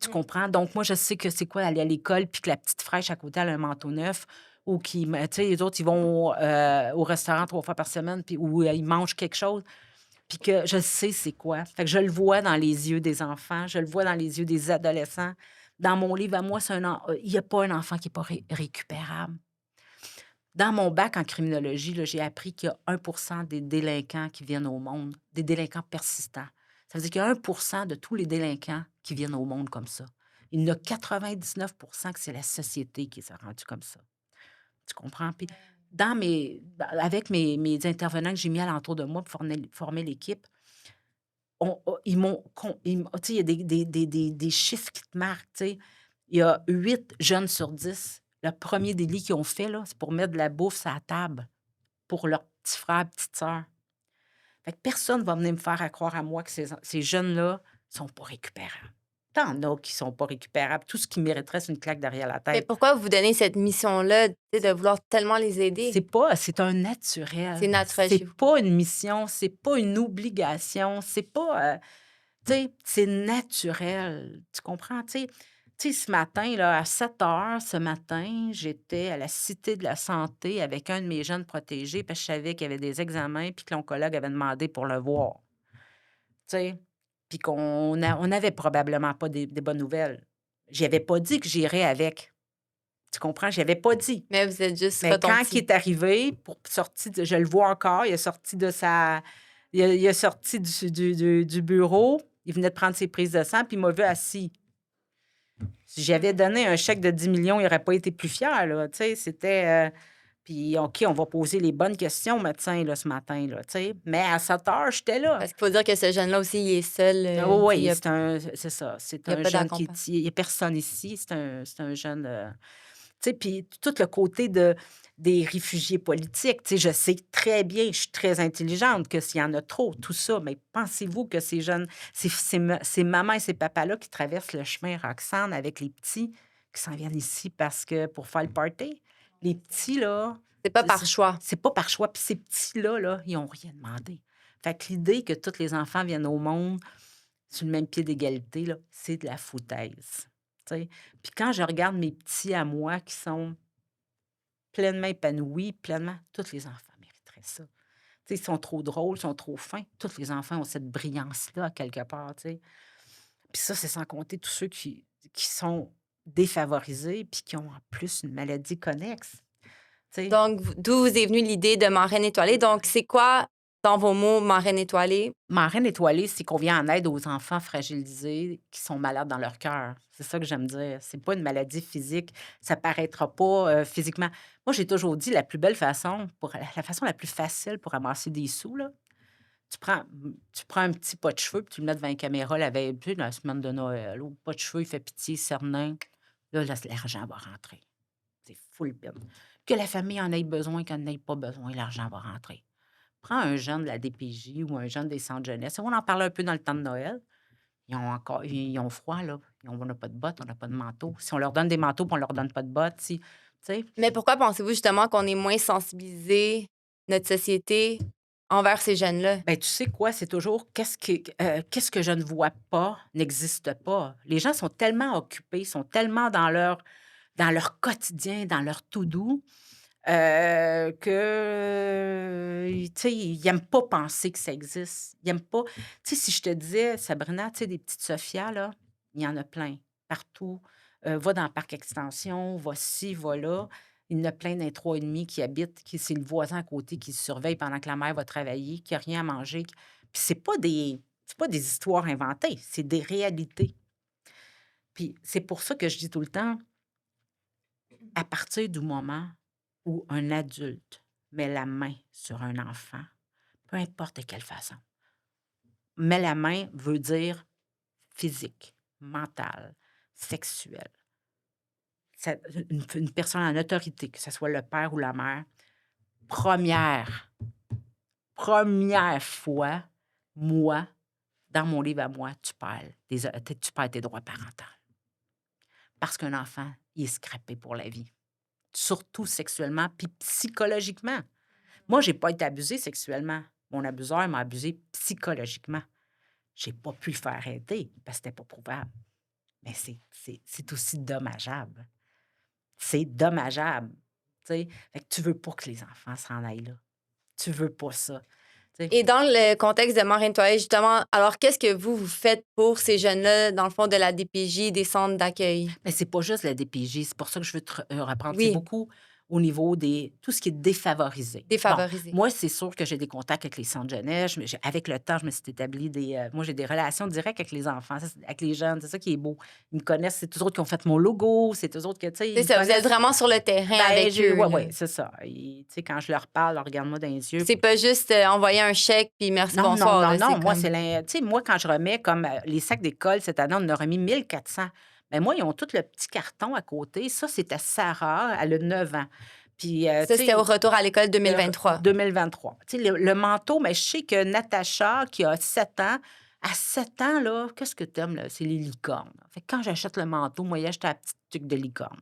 Tu Mmh. comprends? Donc moi, je sais que c'est quoi aller à l'école puis que la petite fraîche à côté, elle a un manteau neuf ou tu sais, les autres, ils vont, au restaurant 3 fois par semaine puis ou ils mangent quelque chose. Puis que je sais c'est quoi. Fait que je le vois dans les yeux des enfants, je le vois dans les yeux des adolescents. Dans mon livre à moi, il y a pas un enfant qui est pas récupérable. Dans mon bac en criminologie, là, j'ai appris qu'il y a 1 des délinquants qui viennent au monde, des délinquants persistants. Ça veut dire qu'il y a 1 de tous les délinquants qui viennent au monde comme ça. Il y en a 99 que c'est la société qui s'est rendue comme ça. Tu comprends? Puis avec mes intervenants que j'ai mis alentour de moi pour former l'équipe, ils m'ont tu sais, il y a des chiffres qui te marquent, tu sais. Il y a 8 jeunes sur 10, le premier délit qu'ils ont fait, là, c'est pour mettre de la bouffe sur la table pour leurs petits frères, petites sœurs. Fait que personne va venir me faire croire à moi que ces jeunes-là sont pas récupérables. T'en as qui sont pas récupérables. Tout ce qui mériterait, c'est une claque derrière la Mais tête. pourquoi vous donnez cette mission-là, tu sais, de vouloir tellement les aider? C'est un naturel. C'est naturel chez C'est vous. pas une mission, c'est pas une obligation, c'est pas, tu sais, c'est naturel. Tu comprends? Tu sais, ce matin, là, à 7 heures, ce matin, j'étais à la Cité de la santé avec un de mes jeunes protégés parce que je savais qu'il y avait des examens puis que l'oncologue avait demandé pour le voir, tu sais? Puis on n'avait probablement pas des bonnes nouvelles. J'y avais pas dit que j'irais avec. Tu comprends? J'y avais pas dit. Mais vous êtes juste Mais quand il retentis. est arrivé, je le vois encore, il est sorti de sa il est sorti du bureau, il venait de prendre ses prises de sang, puis il m'a vu assis. Si j'avais donné un chèque de 10 millions, il aurait pas été plus fier, là, tu sais, c'était, Puis, OK, on va poser les bonnes questions au médecin là, ce matin, là, tu sais. Mais à 7 heures, j'étais là. Parce qu'il faut dire que ce jeune-là aussi, il est seul. Ah oui, Tu sais, oui, c'est ça. C'est il y a un pas jeune qui d'accompagnement. est il n'y a personne ici. C'est un jeune, tu sais, puis tout le côté des réfugiés politiques, tu sais, je sais très bien, je suis très intelligente, que s'il y en a trop, tout ça, mais pensez-vous que ces jeunes, ces mamans et ces papas-là qui traversent le chemin Roxane avec les petits qui s'en viennent ici parce que pour faire le party, les petits, là, C'est pas par choix. c'est pas par choix. Puis ces petits-là, là, ils n'ont rien demandé. Fait que l'idée que tous les enfants viennent au monde sur le même pied d'égalité, là, c'est de la foutaise. Tu sais. Puis quand je regarde mes petits à moi qui sont pleinement épanouis, pleinement, tous les enfants mériteraient ça. Tu sais, ils sont trop drôles, ils sont trop fins. Tous les enfants ont cette brillance-là, quelque part. Tu sais. Puis ça, c'est sans compter tous ceux qui sont défavorisés puis qui ont en plus une maladie connexe. Tu sais. Donc, d'où vous est venue l'idée de marraine étoilée? Donc, c'est quoi, dans vos mots, marraine étoilée? Marraine étoilée, c'est qu'on vient en aide aux enfants fragilisés qui sont malades dans leur cœur. C'est ça que j'aime dire. C'est pas une maladie physique. Ça paraîtra pas physiquement. Moi, j'ai toujours dit la plus belle façon, la façon la plus facile pour amasser des sous, là, tu prends un petit pot de cheveux puis tu le mets devant une caméra la veille, puis la semaine de Noël. Ou pas de cheveux, il fait pitié, cernin. Là, l'argent va rentrer. C'est full pin. Que la famille en ait besoin, qu'elle n'en ait pas besoin, l'argent va rentrer. Prends un jeune de la DPJ ou un jeune des centres jeunesse. On en parlait un peu dans le temps de Noël. Ils ont froid, là. On n'a pas de bottes, on n'a pas de manteau. Si on leur donne des manteaux puis on leur donne pas de bottes, tu sais. Mais pourquoi pensez-vous justement qu'on est moins sensibilisé, notre société, envers ces jeunes-là? Ben, tu sais quoi? C'est toujours qu'est-ce que je ne vois pas n'existe pas. Les gens sont tellement occupés, sont tellement dans leur quotidien, dans leur to-do, tu sais, ils n'aiment pas penser que ça existe. Ils n'aiment pas. Tu sais, si je te disais, Sabrina, tu sais, des petites Sophia, là, il y en a plein, partout. Va dans le parc extension, va ci, va là. Il y en a plein d'un 3,5 qui habitent, c'est le voisin à côté qui le surveille pendant que la mère va travailler, qui n'a rien à manger. Puis c'est pas des histoires inventées, c'est des réalités. Puis c'est pour ça que je dis tout le temps, à partir du moment où un adulte met la main sur un enfant, peu importe de quelle façon, met la main veut dire physique, mentale, sexuelle. Une personne en autorité, que ce soit le père ou la mère, première, première fois, moi, dans mon livre à moi, tu perds tes droits parentaux. Parce qu'un enfant, il est scrappé pour la vie. Surtout sexuellement, puis psychologiquement. Moi, j'ai pas été abusée sexuellement. Mon abuseur m'a abusée psychologiquement. J'ai pas pu le faire arrêter parce que c'était pas prouvable. Mais c'est aussi dommageable. C'est dommageable, tu sais? Fait que tu veux pas que les enfants s'en aillent là. Tu veux pas ça, tu sais? Et dans le contexte de marraine étoilée, justement, alors qu'est-ce que vous faites pour ces jeunes-là, dans le fond, de la DPJ, des centres d'accueil? Mais c'est pas juste la DPJ, c'est pour ça que je veux te reprendre. C'est Oui, beaucoup au niveau tout ce qui est défavorisé. Bon, défavorisés. moi, c'est sûr que j'ai des contacts avec les centres jeunesse. Avec le temps, je me suis établi moi, j'ai des relations directes avec les enfants, avec les jeunes. C'est ça qui est beau. Ils me connaissent. C'est eux autres qui ont fait mon logo. C'est eux autres que, tu sais, ils C'est me ça, vous êtes connaissent. vraiment sur le terrain Ben, avec eux. oui, là. oui, c'est ça. Tu sais, quand je leur parle, regarde-moi dans les yeux. C'est pas juste envoyer un chèque puis merci, Non, non, bonsoir. non, là, non. c'est Moi, comme... tu sais, moi, quand je remets comme les sacs d'école, cette année, on en a remis 1400. Mais moi, ils ont tout le petit carton à côté. Ça, c'est à Sarah, elle a 9 ans. Puis, Ça, tu c'était au sais, retour à l'école 2023. 2023. Tu sais, le manteau, mais je sais que Natacha, qui a 7 ans, à 7 ans, là, qu'est-ce que t'aimes, là? C'est les licornes. Fait que quand j'achète le manteau, moi, j'achète la petite truc de licorne.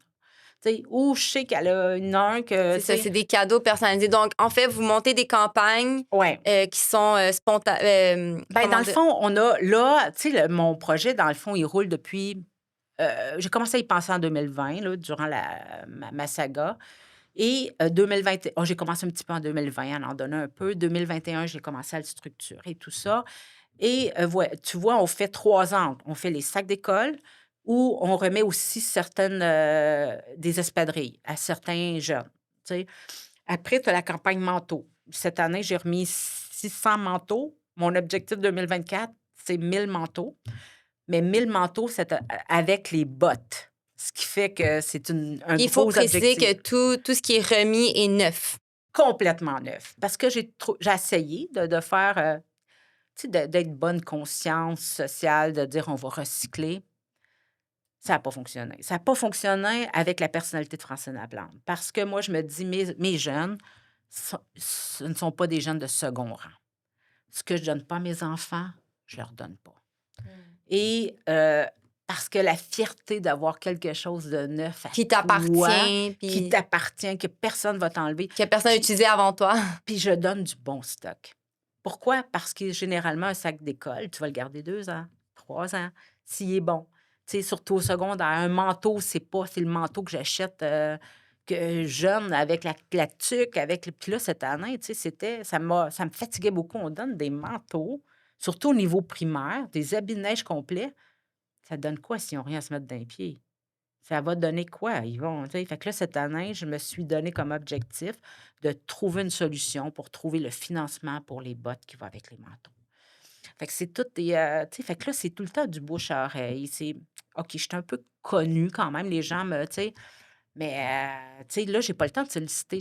Tu sais, ou je sais qu'elle a une heure que, C'est tu ça, sais, c'est des cadeaux personnalisés. Donc, en fait, vous montez des campagnes ouais. qui sont spontanées. Ben, dans le fond, on a là, tu sais, mon projet, dans le fond, il roule depuis. J'ai commencé à y penser en 2020, là, durant ma saga. Et 2020, j'ai commencé un petit peu en 2020 à en donner un peu. 2021, j'ai commencé à le structurer, tout ça. Et tu vois, on fait 3 ans. On fait les sacs d'école où on remet aussi certaines des espadrilles à certains jeunes. Tu sais. Après, tu as la campagne manteau. Cette année, j'ai remis 600 manteaux. Mon objectif 2024, c'est 1000 manteaux. Mais 1000 manteaux, c'est avec les bottes. Ce qui fait que c'est un Il faut gros préciser objectif. que tout ce qui est remis est neuf. Complètement neuf. Parce que j'ai essayé de faire, tu sais, d'être bonne conscience sociale, de dire: «On va recycler». Ça n'a pas fonctionné. Ça n'a pas fonctionné avec la personnalité de Francine Laplante parce que moi, je me dis: «Mes jeunes, ce ne sont pas des jeunes de second rang. Ce que je donne pas à mes enfants, je leur donne pas». Et parce que la fierté d'avoir quelque chose de neuf à Qui toi, t'appartient, qui puis t'appartient, que personne ne va t'enlever, que personne n'a puis utilisé avant toi. puis je donne du bon stock. Pourquoi? Parce que généralement, un sac d'école, tu vas le garder 2 ans, 3 ans, s'il est bon. Tu sais, surtout au secondaire. Un manteau, c'est le manteau que j'achète jeune avec la tuque, avec puis là, cette année, tu sais, ça me fatiguait beaucoup. On donne des manteaux, surtout au niveau primaire, des habits de neige complets. Ça donne quoi s'ils n'ont rien à se mettre dans les pieds? Ça va donner quoi? Ils vont, tu sais, fait que là, cette année, je me suis donné comme objectif de trouver une solution pour trouver le financement pour les bottes qui vont avec les manteaux. Fait que c'est tout des, tu sais, fait que là, c'est tout le temps du bouche à oreille. C'est OK, je suis un peu connue quand même, les gens me, tu sais, mais tu sais, là, j'ai pas le temps de solliciter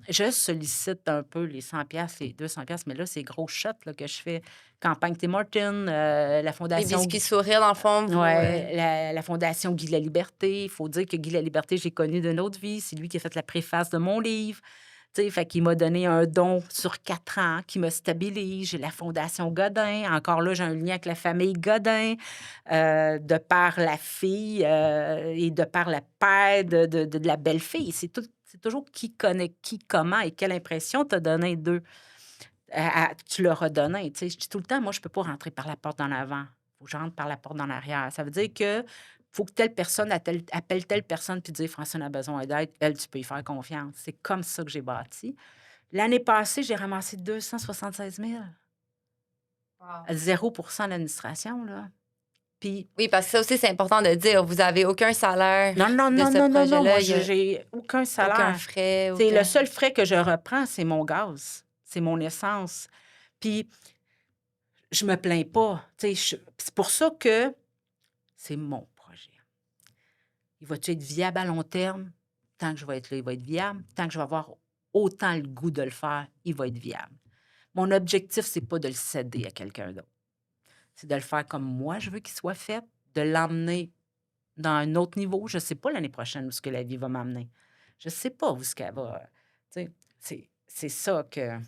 je sollicite un peu les 100 les 200 mais là, c'est gros shot là, que je fais. Campagne Tim Hortons, la Les fondation biscuits sourires, dans le fond, ouais, la fondation Guy Laliberté. Il faut dire que Guy Laliberté, j'ai connu d'une autre vie. C'est lui qui a fait la préface de mon livre. Tu sais, fait qu'il m'a donné un don sur 4 ans qui me stabilise. J'ai la fondation Godin. Encore là, j'ai un lien avec la famille Godin, de par la fille et de par le père de la belle-fille. C'est toujours qui connaît qui, comment et quelle impression t'as donné d'eux. Tu leur as donné. Tu sais, je dis tout le temps, moi, je peux pas rentrer par la porte d'en avant. Faut que je rentre par la porte d'en arrière. Ça veut dire que faut que telle personne appelle telle personne puis dire Francine a besoin d'aide. Elle, tu peux y faire confiance. C'est comme ça que j'ai bâti. L'année passée, j'ai ramassé 276 000. Wow. 0% d'administration, là. Puis, Oui, parce que ça aussi, c'est important de dire. Vous avez aucun salaire non, non, de non, ce non, non, non. Moi, projet-là. Il y a j'ai aucun aucun salaire. frais, C'est le aucun... seul frais que je reprends, c'est mon gaz. C'est mon essence. Puis, je me plains pas. Tu sais, c'est pour ça que c'est mon projet. Il va-tu être viable à long terme? Tant que je vais être là, il va être viable. Tant que je vais avoir autant le goût de le faire, il va être viable. Mon objectif, c'est pas de le céder à quelqu'un d'autre. C'est de le faire comme moi, je veux qu'il soit fait, de l'emmener dans un autre niveau. Je sais pas l'année prochaine où ce que la vie va m'amener. Je sais pas où ce qu'elle va. Tu sais, c'est ça que.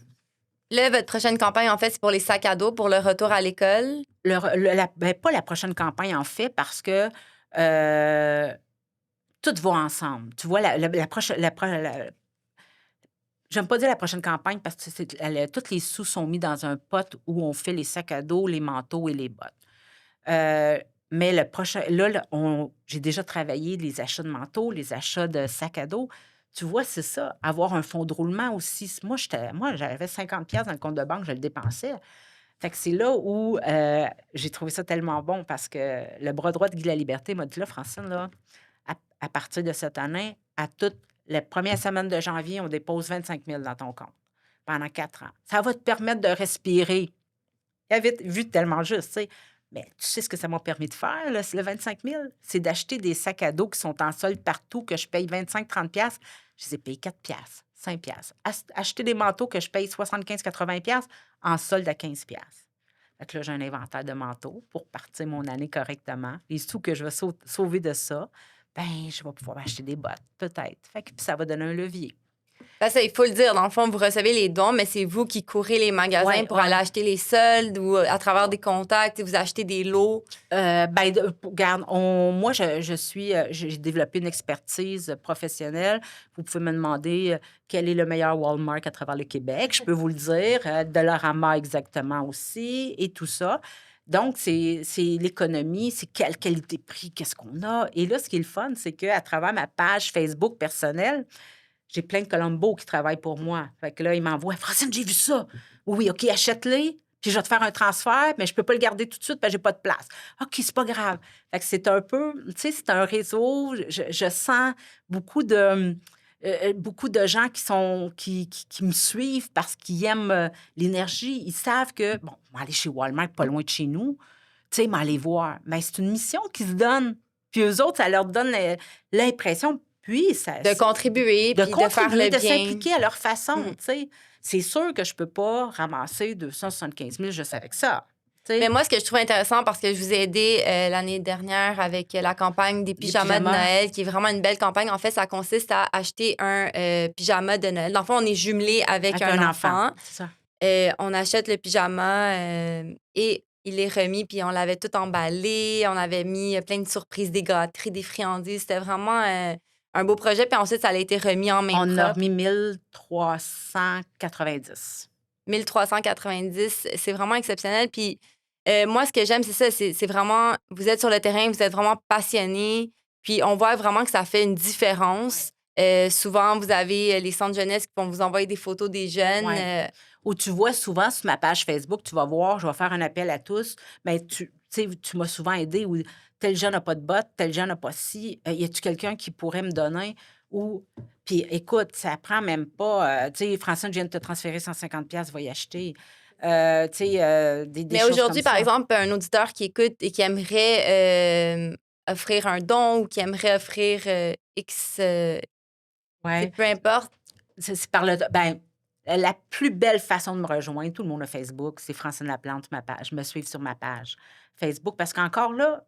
Là, votre prochaine campagne, en fait, c'est pour les sacs à dos, pour le retour à l'école. Pas la prochaine campagne, en fait, parce que tout va ensemble. Tu vois, la prochaine. J'aime pas dire la prochaine campagne parce que tous les sous sont mis dans un pot où on fait les sacs à dos, les manteaux et les bottes. Mais le prochain, là, j'ai déjà travaillé les achats de manteaux, les achats de sacs à dos. Tu vois, c'est ça, avoir un fonds de roulement aussi. Moi, j'avais 50$ dans le compte de banque, je le dépensais. Fait que c'est là où j'ai trouvé ça tellement bon parce que le bras droit de Guy Laliberté m'a dit là, Francine, là, à partir de cette année, à toute la première semaine de janvier, on dépose 25 000 dans ton compte pendant 4 ans. Ça va te permettre de respirer. Il avait vu tellement juste, tu sais. Mais tu sais ce que ça m'a permis de faire, là, le 25 000? C'est d'acheter des sacs à dos qui sont en solde partout, que je paye 25-30$. Je les ai payés 4$, 5$. Acheter des manteaux que je paye 75-80$ en solde à 15$. Fait que là, j'ai un inventaire de manteaux pour partir mon année correctement. Les sous que je vais sauver de ça, ben je vais pouvoir acheter des bottes, peut-être. Fait que puis ça va donner un levier. Parce que, il faut le dire, dans le fond, vous recevez les dons, mais c'est vous qui courez les magasins Ouais, pour ouais. aller acheter les soldes ou à travers des contacts, vous achetez des lots. Regarde, moi, j'ai développé une expertise professionnelle. Vous pouvez me demander quel est le meilleur Walmart à travers le Québec. Je peux vous le dire. Dollarama exactement aussi et tout ça. Donc, c'est l'économie, c'est quelle qualité-prix, qu'est-ce qu'on a. Et là, ce qui est le fun, c'est qu'à travers ma page Facebook personnelle, j'ai plein de Colombo qui travaillent pour moi. Fait que là, ils m'envoient Francine, j'ai vu ça. Oui, OK, achète-les, puis je vais te faire un transfert, mais je peux pas le garder tout de suite parce que j'ai pas de place. OK, c'est pas grave. Fait que c'est un peu, tu sais, c'est un réseau. Je sens beaucoup de gens qui me suivent parce qu'ils aiment l'énergie. Ils savent que, on va aller chez Walmart, pas loin de chez nous, tu sais, mais aller voir. Mais c'est une mission qui se donne. Puis eux autres, ça leur donne l'impression, puis ça, De contribuer, de puis de faire contribuer, le de bien. s'impliquer à leur façon, Mhm. tu sais. C'est sûr que je peux pas ramasser 275 000 juste avec ça, tu Mais sais. moi, ce que je trouve intéressant, parce que je vous ai aidé l'année dernière avec la campagne des Les pyjamas de pyjamas Noël, qui est vraiment une belle campagne. En fait, ça consiste à acheter un pyjama de Noël. Dans le fond, on est jumelé avec avec un un enfant, enfant. c'est ça. On achète le pyjama et il est remis, puis on l'avait tout emballé. On avait mis plein de surprises, des gâteries, des friandises. C'était vraiment un beau projet. Puis ensuite, ça a été remis en main On a propre. remis 1390. 1390, c'est vraiment exceptionnel. Puis moi, ce que j'aime, c'est ça, c'est vraiment, vous êtes sur le terrain, vous êtes vraiment passionné, puis on voit vraiment que ça fait une différence. Souvent, vous avez les centres jeunesse qui vont vous envoyer des photos des jeunes. Ouais. Ou tu vois souvent sur ma page Facebook, tu vas voir, je vais faire un appel à tous, mais tu sais, tu m'as souvent aidé ou tel jeune n'a pas de bottes, tel jeune n'a pas ci, y a-tu quelqu'un qui pourrait me donner? Ou, puis écoute, ça prend même pas, tu sais, Francine, je viens de te transférer 150 pièces, va y acheter. Tu sais, des Mais choses comme aujourd'hui, par ça. exemple, un auditeur qui écoute et qui aimerait offrir un don ou qui aimerait offrir X, Ouais. peu importe. C'est par le. Ben, la plus belle façon de me rejoindre, tout le monde a Facebook, c'est Francine Laplante, ma page. Me suivre sur ma page Facebook, parce qu'encore là,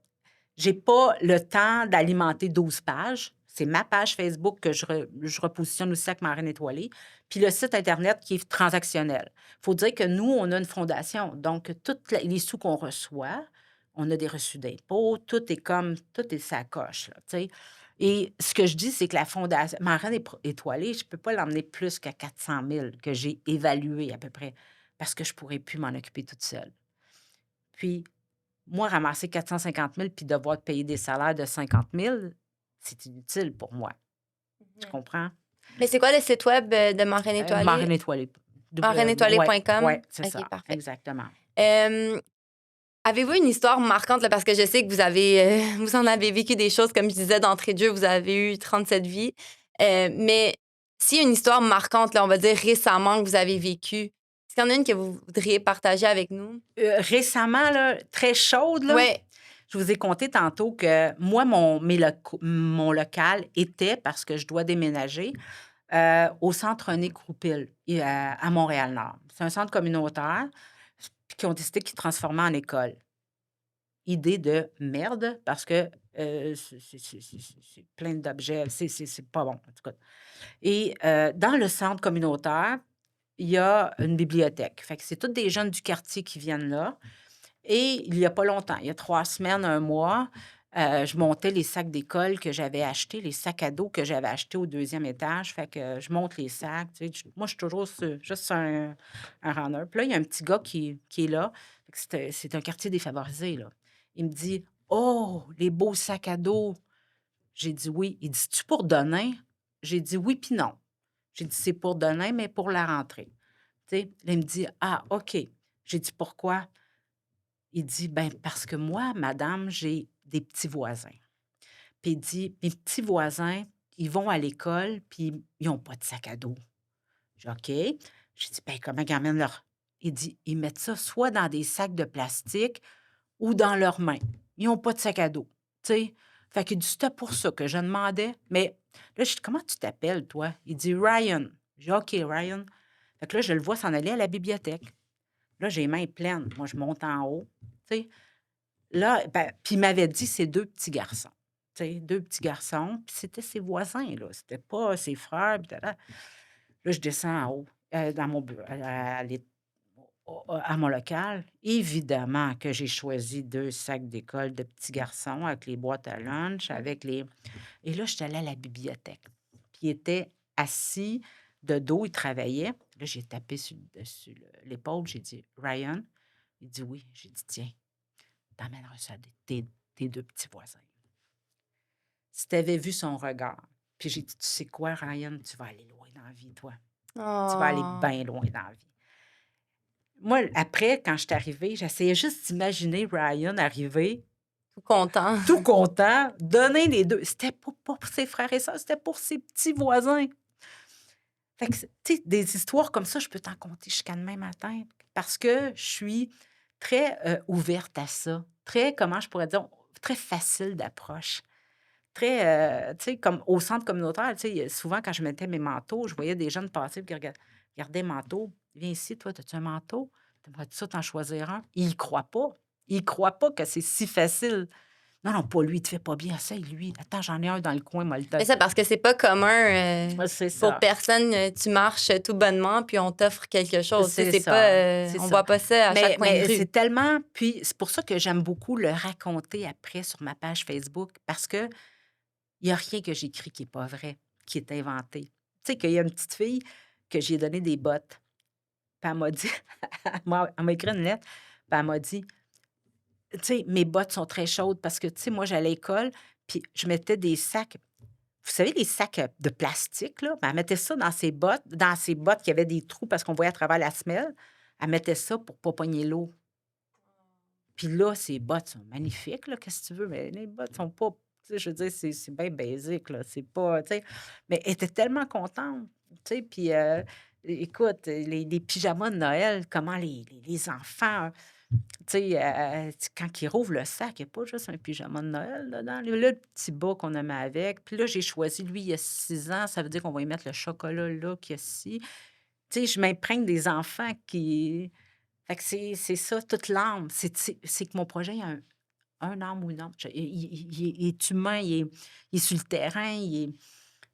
j'ai pas le temps d'alimenter 12 pages. C'est ma page Facebook que je repositionne aussi avec Marine Étoilée. Puis le site Internet qui est transactionnel. Il faut dire que nous, on a une fondation. Donc, tous les sous qu'on reçoit, on a des reçus d'impôts. Tout est sa coche, là, tu sais. Et ce que je dis, c'est que la fondation, Marine Étoilée, je ne peux pas l'emmener plus qu'à 400 000 que j'ai évalué à peu près, parce que je ne pourrais plus m'en occuper toute seule. Puis, moi, ramasser 450 000 puis devoir te payer des salaires de 50 000, c'est inutile pour moi. Tu comprends? Mais c'est quoi le site web de Marraine Étoilée? Marine Étoilée. Ouais, Marraineétoilée.com? ouais, c'est OK, ça. parfait. Exactement. Euh, Avez-vous une histoire marquante, là, parce que je sais que vous avez, vous en avez vécu des choses, comme je disais d'entrée de jeu, vous avez eu 37 vies. Mais s'il y a une histoire marquante, là, on va dire récemment que vous avez vécue, est-ce qu'il y en a une que vous voudriez partager avec nous? Récemment, là, très chaude, là, Oui. je vous ai conté tantôt que moi, mon local était, parce que je dois déménager, au centre René Croupil, à Montréal-Nord. C'est un centre communautaire, puis qui ont décidé qu'ils transformaient en école. Idée de merde, parce que c'est plein d'objets, c'est pas bon, en tout cas. Et dans le centre communautaire, il y a une bibliothèque. Fait que c'est tous des jeunes du quartier qui viennent là. Et il y a pas longtemps, il y a 3 semaines, un mois, je montais les sacs d'école que j'avais achetés, les sacs à dos que j'avais achetés au 2e étage. Fait que je monte les sacs, tu sais, moi, je suis toujours juste un runner. Puis là, il y a un petit gars qui est là. Fait que c'est un quartier défavorisé, là. Il me dit: «Oh, les beaux sacs à dos!» J'ai dit: «Oui». Il dit: «C'est-tu pour demain?» J'ai dit: «Oui puis non». J'ai dit: «C'est pour demain, mais pour la rentrée». Tu sais? Là, il me dit: «Ah, OK». J'ai dit: «Pourquoi?» Il dit: «Ben, parce que moi, madame, j'ai des petits voisins». Puis il dit: «Mes petits voisins, ils vont à l'école, puis ils ont pas de sac à dos». J'ai dit: «OK». J'ai dit: «Ben, comment ils emmènent leur...» Il dit: «Ils mettent ça soit dans des sacs de plastique ou dans leurs mains. Ils ont pas de sac à dos». Tu sais? Fait qu'il dit: «C'était pour ça que je demandais». Mais là, je dis: «Comment tu t'appelles, toi?» Il dit: «Ryan». J'ai dit: «OK, Ryan». Fait que là, je le vois s'en aller à la bibliothèque. Là, j'ai les mains pleines. Moi, je monte en haut, tu sais? Là, ben, puis il m'avait dit: «C'est 2 petits garçons». Tu sais, 2 petits garçons, puis c'était ses voisins, là, c'était pas ses frères, puis ta. Là, je descends en haut, dans mon bu à l'é à mon local. Évidemment que j'ai choisi 2 sacs d'école de petits garçons avec les boîtes à lunch, avec les... Et là, je suis allée à la bibliothèque. Puis il était assis de dos, il travaillait. Là, j'ai tapé sur l'épaule, j'ai dit: «Ryan?» Il dit: «Oui». J'ai dit: «Tiens, t'emmèneras ça à tes 2 petits voisins». Si tu avais vu son regard, puis j'ai dit: «Tu sais quoi, Ryan? Tu vas aller loin dans la vie, toi. Tu vas aller Oh, bien loin dans la vie». Moi, après, quand je suis arrivée, j'essayais juste d'imaginer Ryan arriver, tout content. tout content, donner les 2. C'était pas pour ses frères et sœurs, c'était pour ses petits voisins. Fait que, tu sais, des histoires comme ça, je peux t'en conter jusqu'à demain matin, parce que je suis très, ouverte à ça, très, comment je pourrais dire? Très facile d'approche. très, tu sais, comme au centre communautaire, tu sais, souvent quand je mettais mes manteaux, je voyais des jeunes passer puis qui regardaient le manteau. «Viens ici, toi, as-tu un manteau? T'aimerais-tu ça t'en choisir un?» Ils y croient pas. Ils y croient pas que c'est si facile. «Non, non, pas lui, il te fait pas bien, essaye lui. Attends, j'en ai un dans le coin, moi le Mais ça, parce que c'est pas commun Ouais, c'est pour ça. personne. Tu marches tout bonnement, puis on t'offre quelque chose. Tu sais, C'est c'est pas, ça, c'est on ça. voit pas ça à chaque coin de Mais c'est rue. tellement puis c'est pour ça que j'aime beaucoup le raconter après sur ma page Facebook parce que il y a rien que j'écris qui est pas vrai, qui est inventé. Tu sais qu'il y a une petite fille que j'ai donné des bottes, puis elle m'a dit elle m'a écrit une lettre, puis elle m'a dit: «Tu sais, mes bottes sont très chaudes» parce que, tu sais, moi, j'allais à l'école, puis je mettais des sacs, vous savez, les sacs, de plastique, là? Ben, elle mettait ça dans ses bottes qui avaient des trous parce qu'on voyait à travers la semelle. Elle mettait ça pour pas pogner l'eau. Puis là, ses bottes sont magnifiques, là, qu'est-ce que tu veux? Mais les bottes sont pas, tu sais, je veux dire, c'est bien basique, là, c'est pas, tu sais, mais elle était tellement contente, tu sais, puis, écoute, les pyjamas de Noël, comment les enfants, tu sais, quand ils rouvrent le sac, il y a pas juste un pyjama de Noël dedans, le petit bas qu'on a mis avec, puis là, j'ai choisi, lui, il y a 6 ans, ça veut dire qu'on va y mettre le chocolat là qu'il y a ici. Tu sais, je m'imprègne des enfants qui fait que c'est ça, toute l'âme. C'est que mon projet, il y a un âme ou une autre. Il est humain, il est sur le terrain, il est,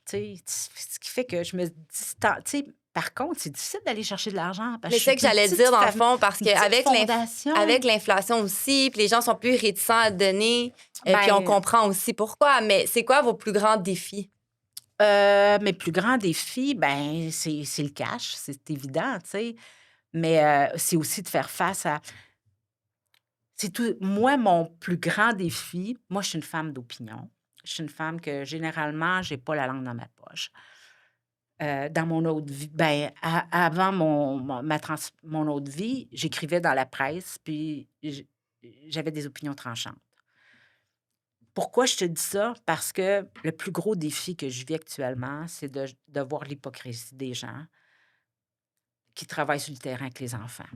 tu sais, ce qui fait que je me distan tu sais, par contre, c'est difficile d'aller chercher de l'argent parce Mais que je c'est suis ça que j'allais dire dans le fond, parce une petite qu'avec avec fondation. l'inflation aussi, puis les gens sont plus réticents à donner, puis on Ben, comprend aussi pourquoi. Mais c'est quoi vos plus grands défis? mes plus grands défis, ben, c'est le cash, c'est évident, tu sais, mais c'est aussi de faire face à c'est tout. Moi, mon plus grand défi, moi, je suis une femme d'opinion. Je suis une femme que généralement, j'ai pas la langue dans ma poche. Dans mon autre vie, ben, avant mon autre vie, j'écrivais dans la presse, puis j'avais des opinions tranchantes. Pourquoi je te dis ça? Parce que le plus gros défi que je vis actuellement, c'est de voir l'hypocrisie des gens qui travaillent sur le terrain avec les enfants.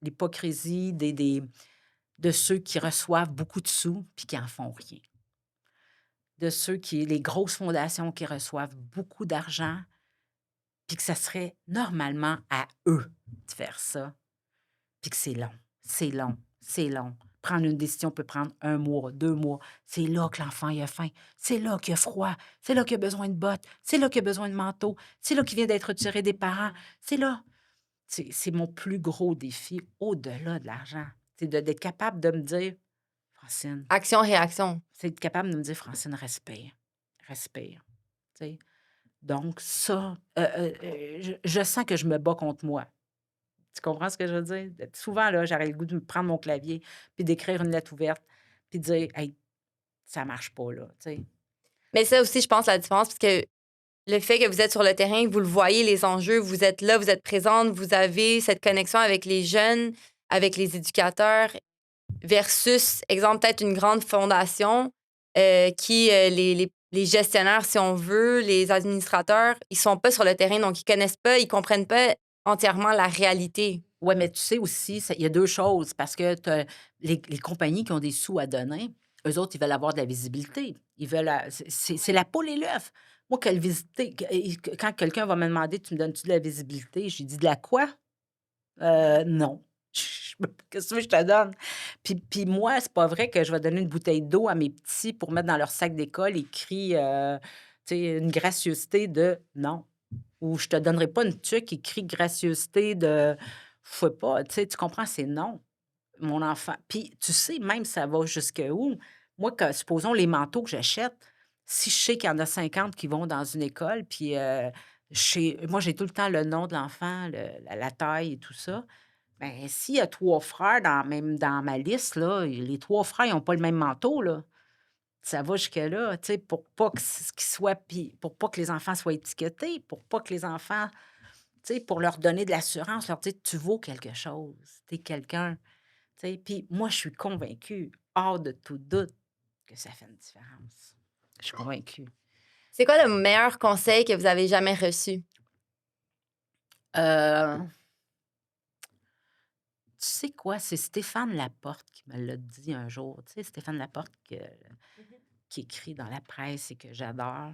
L'hypocrisie de ceux qui reçoivent beaucoup de sous puis qui en font rien. De ceux qui les grosses fondations qui reçoivent beaucoup d'argent, puis que ça serait normalement à eux de faire ça, puis que c'est long, c'est long, c'est long. Prendre une décision peut prendre 1 mois, 2 mois. C'est là que l'enfant il a faim, c'est là qu'il a froid, c'est là qu'il a besoin de bottes, c'est là qu'il a besoin de manteau, c'est là qu'il vient d'être retiré des parents, c'est là. C'est mon plus gros défi au-delà de l'argent. C'est d'être capable de me dire: «Francine», Action-réaction. c'est être capable de me dire: «Francine, respire, respire». Tu sais? Donc ça, je sens que je me bats contre moi. Tu comprends ce que je veux dire? Souvent, là, j'aurais le goût de me prendre mon clavier, puis d'écrire une lettre ouverte, puis de dire: «Hey, ça marche pas, là», tu sais? Mais ça aussi, je pense, la différence, parce que le fait que vous êtes sur le terrain, vous le voyez, les enjeux, vous êtes là, vous êtes présente, vous avez cette connexion avec les jeunes, avec les éducateurs, versus, exemple, peut-être une grande fondation qui, les gestionnaires, si on veut, les administrateurs, ils sont pas sur le terrain, donc ils connaissent pas, ils comprennent pas entièrement la réalité. Ouais, mais tu sais aussi, il y a 2 choses, parce que tu les compagnies qui ont des sous à donner, eux autres, ils veulent avoir de la visibilité. Ils veulent c'est la poule et l'œuf. Moi, quelle visiter quand quelqu'un va me demander: «Tu me donnes-tu de la visibilité?» J'ai dit: «De la quoi?» Non. Qu'est-ce que tu veux que je te donne? Puis moi, c'est pas vrai que je vais donner une bouteille d'eau à mes petits pour mettre dans leur sac d'école écrit, tu sais, une gracieuseté de non. Ou je te donnerai pas une tuque écrit gracieuseté de je sais pas, tu sais, tu comprends? C'est non, mon enfant. Puis tu sais, même ça va jusqu'où? Moi, supposons les manteaux que j'achète, si je sais qu'il y en a 50 qui vont dans une école, puis, moi, j'ai tout le temps le nom de l'enfant, la taille et tout ça. Ben, s'il y a 3 frères même dans ma liste, là, les 3 frères, ils ont pas le même manteau, là. Ça va jusque-là, tu sais, pour pas que ce qu'ils soient puis pour pas que les enfants soient étiquetés, pour pas que les enfants, tu sais, pour leur donner de l'assurance, leur dire: «Tu vaux quelque chose, tu es quelqu'un», tu sais? Puis moi, je suis convaincue, hors de tout doute, que ça fait une différence. Je suis convaincue. C'est quoi le meilleur conseil que vous avez jamais reçu? Heu, Tu sais quoi? C'est Stéphane Laporte qui me l'a dit un jour. Tu sais, Stéphane Laporte qui écrit dans la presse et que j'adore.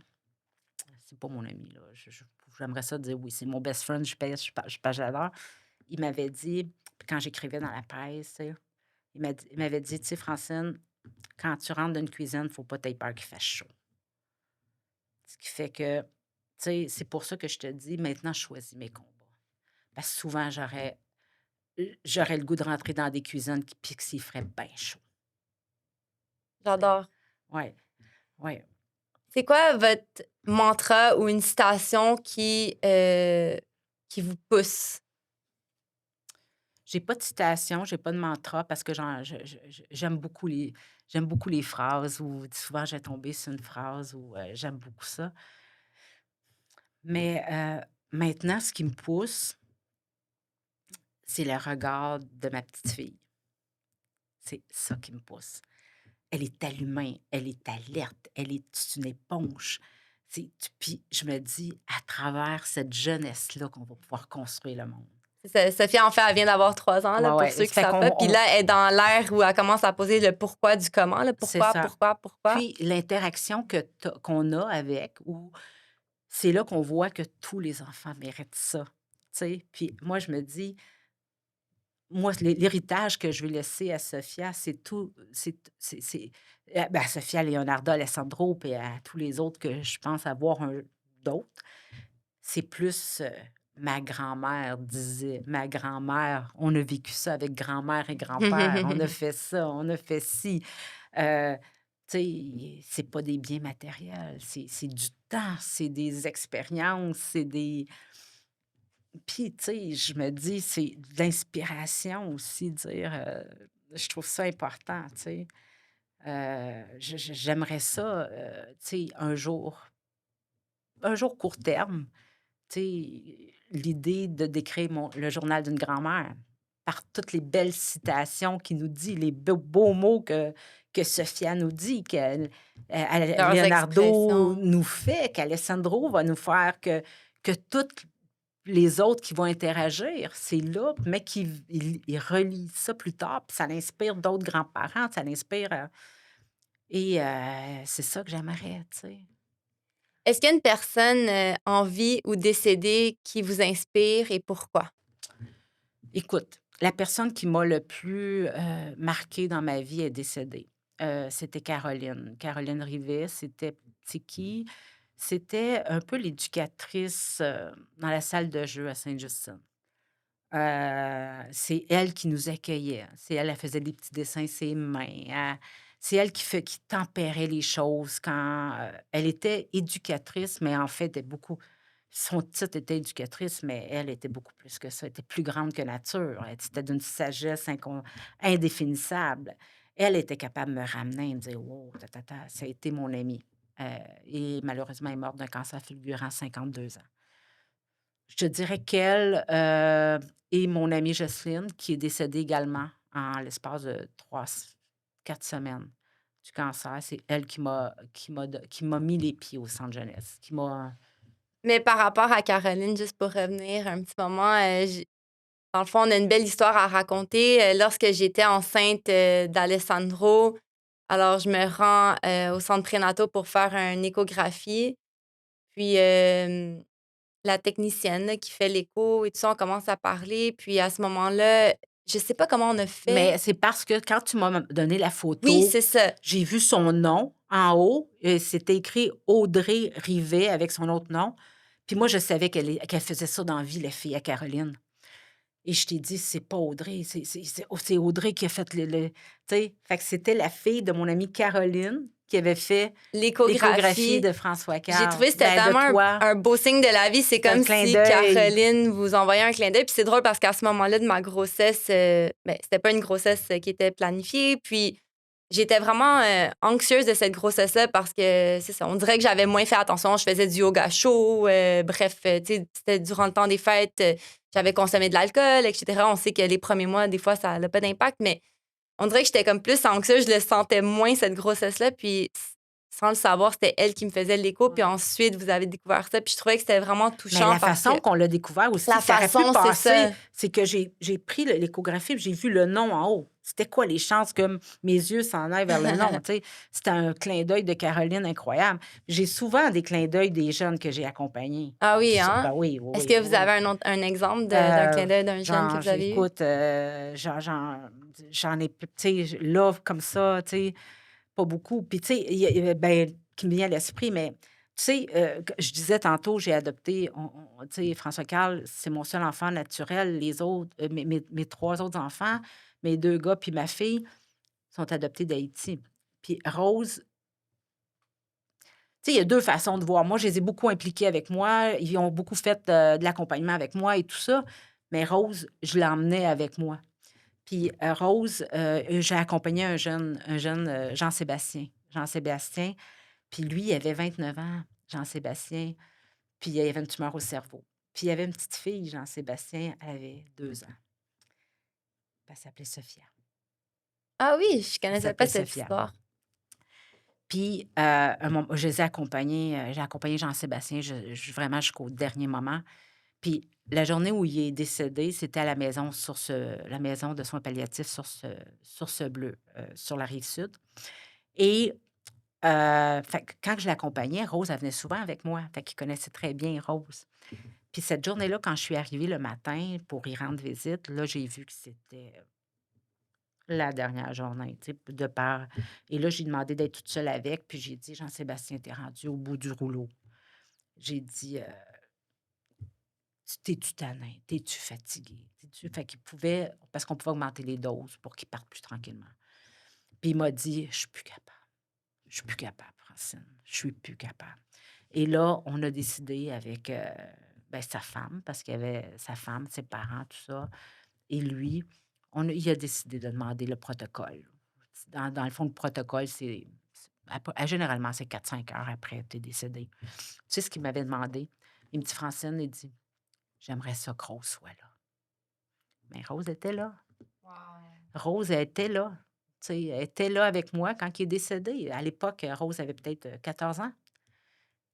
C'est pas mon ami, là. J'aimerais ça dire oui, c'est mon best friend, j'adore. Il m'avait dit, quand j'écrivais dans la presse, tu sais, il m'avait dit, tu sais, Francine, quand tu rentres dans une cuisine, faut pas t'aies peur qu'il fasse chaud. Ce qui fait que, tu sais, c'est pour ça que je te dis, maintenant, je choisis mes combats. Parce que souvent, j'aurais le goût de rentrer dans des cuisines puis que s'il ferait bien chaud. J'adore. Oui, oui. C'est quoi votre mantra ou une citation qui vous pousse? J'ai pas de citation, j'ai pas de mantra parce que j'aime beaucoup les phrases ou souvent, je vais tomber sur une phrase ou j'aime beaucoup ça. Mais maintenant, ce qui me pousse, c'est le regard de ma petite fille. C'est ça qui me pousse. Elle est allumée, elle est alerte, elle est une éponge. Puis je me dis, à travers cette jeunesse-là, qu'on va pouvoir construire le monde. Sophie, en fait, elle vient d'avoir 3 ans, là, Ouais, pour ouais. ceux qui Fait ne savent qu'on pas. Puis on là, elle est dans l'ère où elle commence à poser le pourquoi du comment. Là. c'est Pourquoi, ça. pourquoi, pourquoi? Puis l'interaction qu'on a avec, où c'est là qu'on voit que tous les enfants méritent ça, tu sais? Puis moi, je me dis, moi, l'héritage que je vais laisser à Sophia, c'est tout à Sophia, Leonardo, Alessandro, puis à tous les autres que je pense avoir d'autres. C'est plus, ma grand-mère disait, ma grand-mère, on a vécu ça avec grand-mère et grand-père, on a fait ça, on a fait ci. Tu sais, c'est pas des biens matériels, c'est du temps, c'est des expériences, c'est des puis, tu sais, je me dis, c'est de l'inspiration aussi, dire, je trouve ça important, tu sais. J'aimerais ça, tu sais, un jour court terme, tu sais, l'idée de décrire le journal d'une grand-mère par toutes les belles citations qu'il nous dit, les beaux mots que Sophia nous dit, Leurs Leonardo expressions. nous fait, qu'Alessandro va nous faire, que toutes les autres qui vont interagir, c'est là, mais ils relient ça plus tard, puis ça l'inspire d'autres grands-parents, ça l'inspire... et c'est ça que j'aimerais, tu sais. Est-ce qu'il y a une personne en vie ou décédée qui vous inspire et pourquoi? Écoute, la personne qui m'a le plus marquée dans ma vie est décédée. C'était Caroline. Caroline Rivet, c'est qui? C'était un peu l'éducatrice dans la salle de jeu à Sainte-Justine. C'est elle qui nous accueillait. C'est elle, elle faisait des petits dessins ses mains. C'est elle qui tempérait les choses quand elle était éducatrice, mais en fait, son titre était éducatrice, mais elle était beaucoup plus que ça. Elle était plus grande que nature. Elle était d'une sagesse indéfinissable. Elle était capable de me ramener et me dire, wow, ça a été mon amie. Et malheureusement, elle est morte d'un cancer fulgurant à 52 ans. Je te dirais qu'elle et mon amie Jocelyne, qui est décédée également en l'espace de 4 semaines du cancer, c'est elle qui m'a mis les pieds au centre jeunesse, qui m'a... Mais par rapport à Caroline, juste pour revenir un petit moment, dans le fond, on a une belle histoire à raconter. Lorsque j'étais enceinte d'Alessandro, alors je me rends au centre prénatal pour faire une échographie. Puis la technicienne là, qui fait l'écho et tout ça, on commence à parler. Puis à ce moment-là, je sais pas comment on a fait. Mais c'est parce que quand tu m'as donné la Oui, photo, c'est ça. j'ai vu son nom en haut, et c'était écrit Audrey Rivet avec son autre nom. Puis moi, je savais qu'elle faisait ça dans la vie, la fille à Caroline. Et je t'ai dit, c'est pas Audrey, c'est Audrey qui a fait tu sais, fait que c'était la fille de mon amie Caroline qui avait fait l'échographie L'échographie, de François j'ai Carr. trouvé que c'était Ben, de tellement toi, un beau signe de la vie. C'est c'est un comme clin si d'œil. Caroline vous envoyait un clin d'œil. Puis c'est drôle parce qu'à ce moment-là de ma grossesse, ben, c'était pas une grossesse qui était planifiée. Puis j'étais vraiment anxieuse de cette grossesse-là parce que, c'est ça, on dirait que j'avais moins fait attention. Je faisais du yoga chaud. Bref, tu sais, c'était durant le temps des fêtes. J'avais consommé de l'alcool, etc. On sait que les premiers mois, des fois, ça n'a pas d'impact. Mais on dirait que j'étais comme plus anxieuse. Je le sentais moins, cette grossesse-là. Puis sans le savoir, c'était elle qui me faisait l'écho. Puis Ouais. ensuite, vous avez découvert ça. Puis je trouvais que c'était vraiment Mais touchant la parce façon que qu'on l'a découvert aussi, la ça aurait pu façon, c'est passer, ça. c'est que j'ai pris l'échographie, puis j'ai vu le nom en haut. c'était quoi les chances que mes yeux s'en aillent vers le non, tu sais? C'était un clin d'œil de Caroline incroyable. J'ai souvent des clins d'œil des jeunes que j'ai accompagnés. Ah oui, Ben hein? oui, oui, Est-ce oui, que vous oui. avez un exemple d'un Euh, clin d'œil d'un jeune que genre, vous avez eu? j'écoute, j'en ai, tu sais, là, comme ça, tu sais, pas beaucoup. Puis, tu sais, ben, qui me vient à l'esprit, mais, tu sais, je disais tantôt, j'ai adopté, tu sais, François Carl, c'est mon seul enfant naturel. Les autres, mes trois autres enfants, mes deux gars, puis ma fille, sont adoptés d'Haïti. Puis Rose, tu sais, il y a deux façons de voir. Moi, je les ai beaucoup impliqués avec moi. Ils ont beaucoup fait de l'accompagnement avec moi et tout ça. Mais Rose, je l'emmenais avec moi. Puis Rose, j'ai accompagné un jeune Jean-Sébastien. Jean-Sébastien. Puis lui, il avait 29 ans, Jean-Sébastien. Puis il avait une tumeur au cerveau. Puis il y avait une petite fille, Jean-Sébastien, elle avait 2 ans. Elle s'appelait Sophia. Ah oui, je Elle connaissais pas s'appelait cette Sophia. histoire. Puis, je les ai accompagnés, j'ai accompagné Jean-Sébastien vraiment jusqu'au dernier moment. Puis, la journée où il est décédé, c'était à la maison, la maison de soins palliatifs sur ce bleu, sur la rive sud. Et fait que quand je l'accompagnais, Rose, elle venait souvent avec moi. Fait qu'il connaissait très bien Rose. Puis cette journée-là, quand je suis arrivée le matin pour y rendre visite, là, j'ai vu que c'était la dernière journée, tu sais, de part. Et là, j'ai demandé d'être toute seule avec, puis j'ai dit: «Jean-Sébastien, t'es rendu au bout du rouleau». J'ai dit, T'es-tu tannin? T'es-tu fatigué? T'es-tu...» Fait qu'il pouvait, parce qu'on pouvait augmenter les doses pour qu'il parte plus tranquillement. Puis il m'a dit: «Je suis plus capable. Je suis plus capable, Francine. Je suis plus capable». Et là, on a décidé avec ben, sa femme, parce qu'il y avait sa femme, ses parents, tout ça, et lui, il a décidé de demander le protocole. Dans le fond, le protocole, généralement, c'est 4-5 heures après tu es décédé. Tu sais ce qu'il m'avait demandé? Il me dit: «Francine», il dit: «J'aimerais ça que Rose soit là». Mais Rose était là. Rose, elle était là. Tu sais, elle était là avec moi quand il est décédé. À l'époque, Rose avait peut-être 14 ans.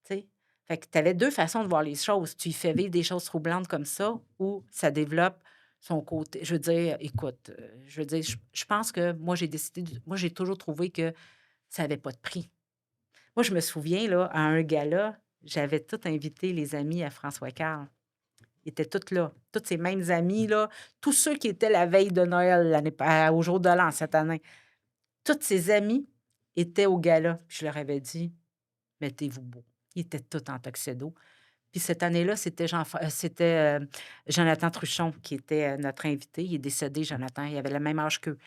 Tu sais? Fait que tu avais 2 façons de voir les choses. Tu y fais vivre des choses troublantes comme ça ou ça développe son côté, je veux dire, écoute, je veux dire, je pense que moi, j'ai toujours trouvé que ça avait pas de prix. Moi, je me souviens, là, à un gala, j'avais tout invité les amis à François Carl. Ils étaient tous là, tous ces mêmes amis, là, tous ceux qui étaient la veille de Noël au jour de l'an cette année. Tous ses amis étaient au gala. Puis je leur avais dit: «Mettez-vous beau». Ils étaient tous en tuxedo. Puis cette année-là, c'était Jonathan Truchon qui était, notre invité. Il est décédé, Jonathan, il avait le même âge qu'eux.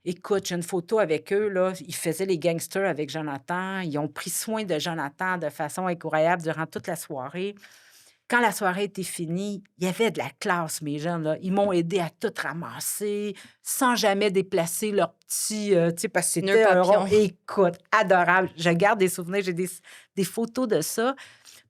Écoute, j'ai une photo avec eux, là, ils faisaient les gangsters avec Jonathan. Ils ont pris soin de Jonathan de façon incroyable durant toute la soirée. Quand la soirée était finie, il y avait de la classe, mes jeunes, là. Ils m'ont aidé à tout ramasser, sans jamais déplacer leur petit, tu sais, parce que Nœud c'était un rond. papillon. Écoute, adorable. Je garde des souvenirs, j'ai des photos de ça.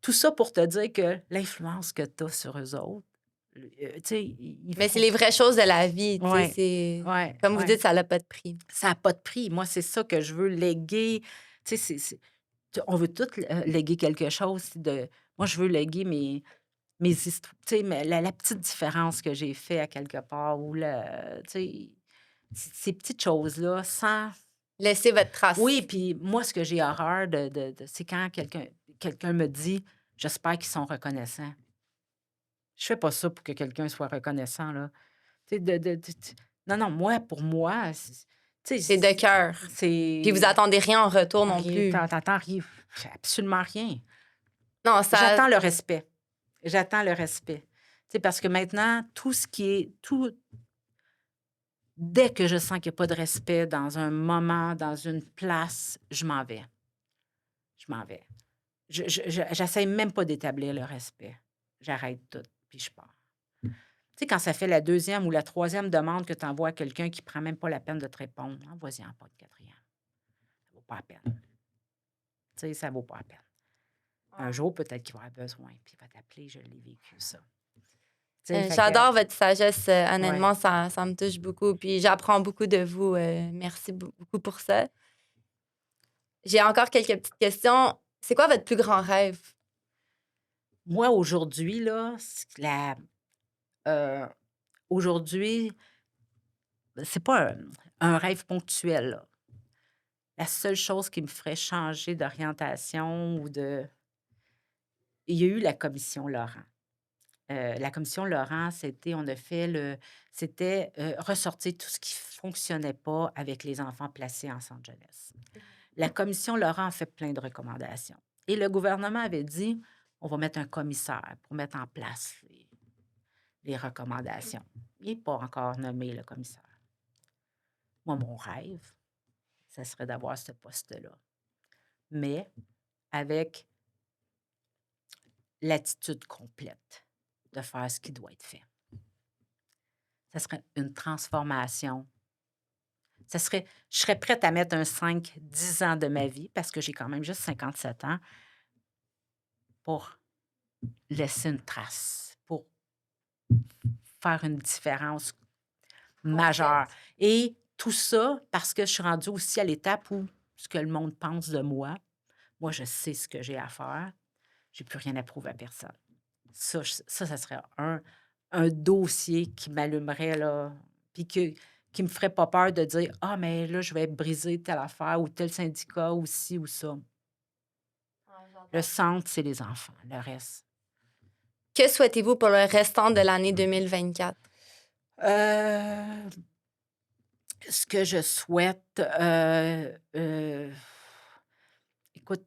Tout ça pour te dire que l'influence que tu as sur eux autres, tu sais, il Mais c'est faut... les vraies choses de la vie, tu sais, Ouais, c'est ouais, comme vous ouais. dites, ça n'a pas de prix. Ça n'a pas de prix. Moi, c'est ça que je veux léguer. Tu sais, on veut tous léguer quelque chose. Moi, je veux léguer mes histoires. Tu sais, la petite différence que j'ai fait à quelque part, ou tu sais, ces petites choses-là, sans... Laissez votre trace. Oui, puis moi, ce que j'ai horreur c'est quand quelqu'un me dit: «J'espère qu'ils sont reconnaissants». Je fais pas ça pour que quelqu'un soit reconnaissant, là. Tu sais, non, non, moi, pour moi, tu C'est sais, de cœur. Puis vous c'est attendez rien en retour non rien, plus. t'entends rien, absolument rien. Non, ça. J'attends le respect. J'attends le respect. Tu sais, parce que maintenant, dès que je sens qu'il n'y a pas de respect dans un moment, dans une place, je m'en vais. Je m'en vais. J'essaie même pas d'établir le respect. J'arrête tout, puis je pars. Tu sais, quand ça fait la deuxième ou la troisième demande que tu envoies à quelqu'un qui prend même pas la peine de te répondre, envoie-y en pas de quatrième. Ça vaut pas la peine. Tu sais, ça vaut pas la peine. Un jour, peut-être qu'il va avoir besoin, puis il va t'appeler, je l'ai vécu, ça. Tu sais, fait que, J'adore votre sagesse, ouais. honnêtement, ça me touche beaucoup. Puis j'apprends beaucoup de vous. Merci beaucoup pour ça. J'ai encore quelques petites questions. C'est quoi votre plus grand rêve? Moi, aujourd'hui, là, aujourd'hui, c'est pas un rêve ponctuel, là. La seule chose qui me ferait changer d'orientation ou de il y a eu la commission Laurent. La commission Laurent, c'était, ressortir tout ce qui fonctionnait pas avec les enfants placés en centre jeunesse. La commission Laurent a fait plein de recommandations et le gouvernement avait dit: «On va mettre un commissaire pour mettre en place les recommandations». Il n'est pas encore nommé, le commissaire. Moi, mon rêve, ça serait d'avoir ce poste-là, mais avec l'attitude complète de faire ce qui doit être fait. Ça serait une transformation. Je serais prête à mettre un 5-10 ans de ma vie, parce que j'ai quand même juste 57 ans, pour laisser une trace, pour faire une différence majeure. Complète. Et tout ça parce que je suis rendue aussi à l'étape où ce que le monde pense de moi, moi, je sais ce que j'ai à faire. J'ai plus rien à prouver à personne. Ça serait un dossier qui m'allumerait, là, puis qui me ferait pas peur de dire: «Ah, mais là, je vais briser telle affaire ou tel syndicat ou ci ou ça». Ah, Le j'entends. centre, c'est les enfants, le reste. Que souhaitez-vous pour le restant de l'année 2024? Heu, Ce que je souhaite, écoute,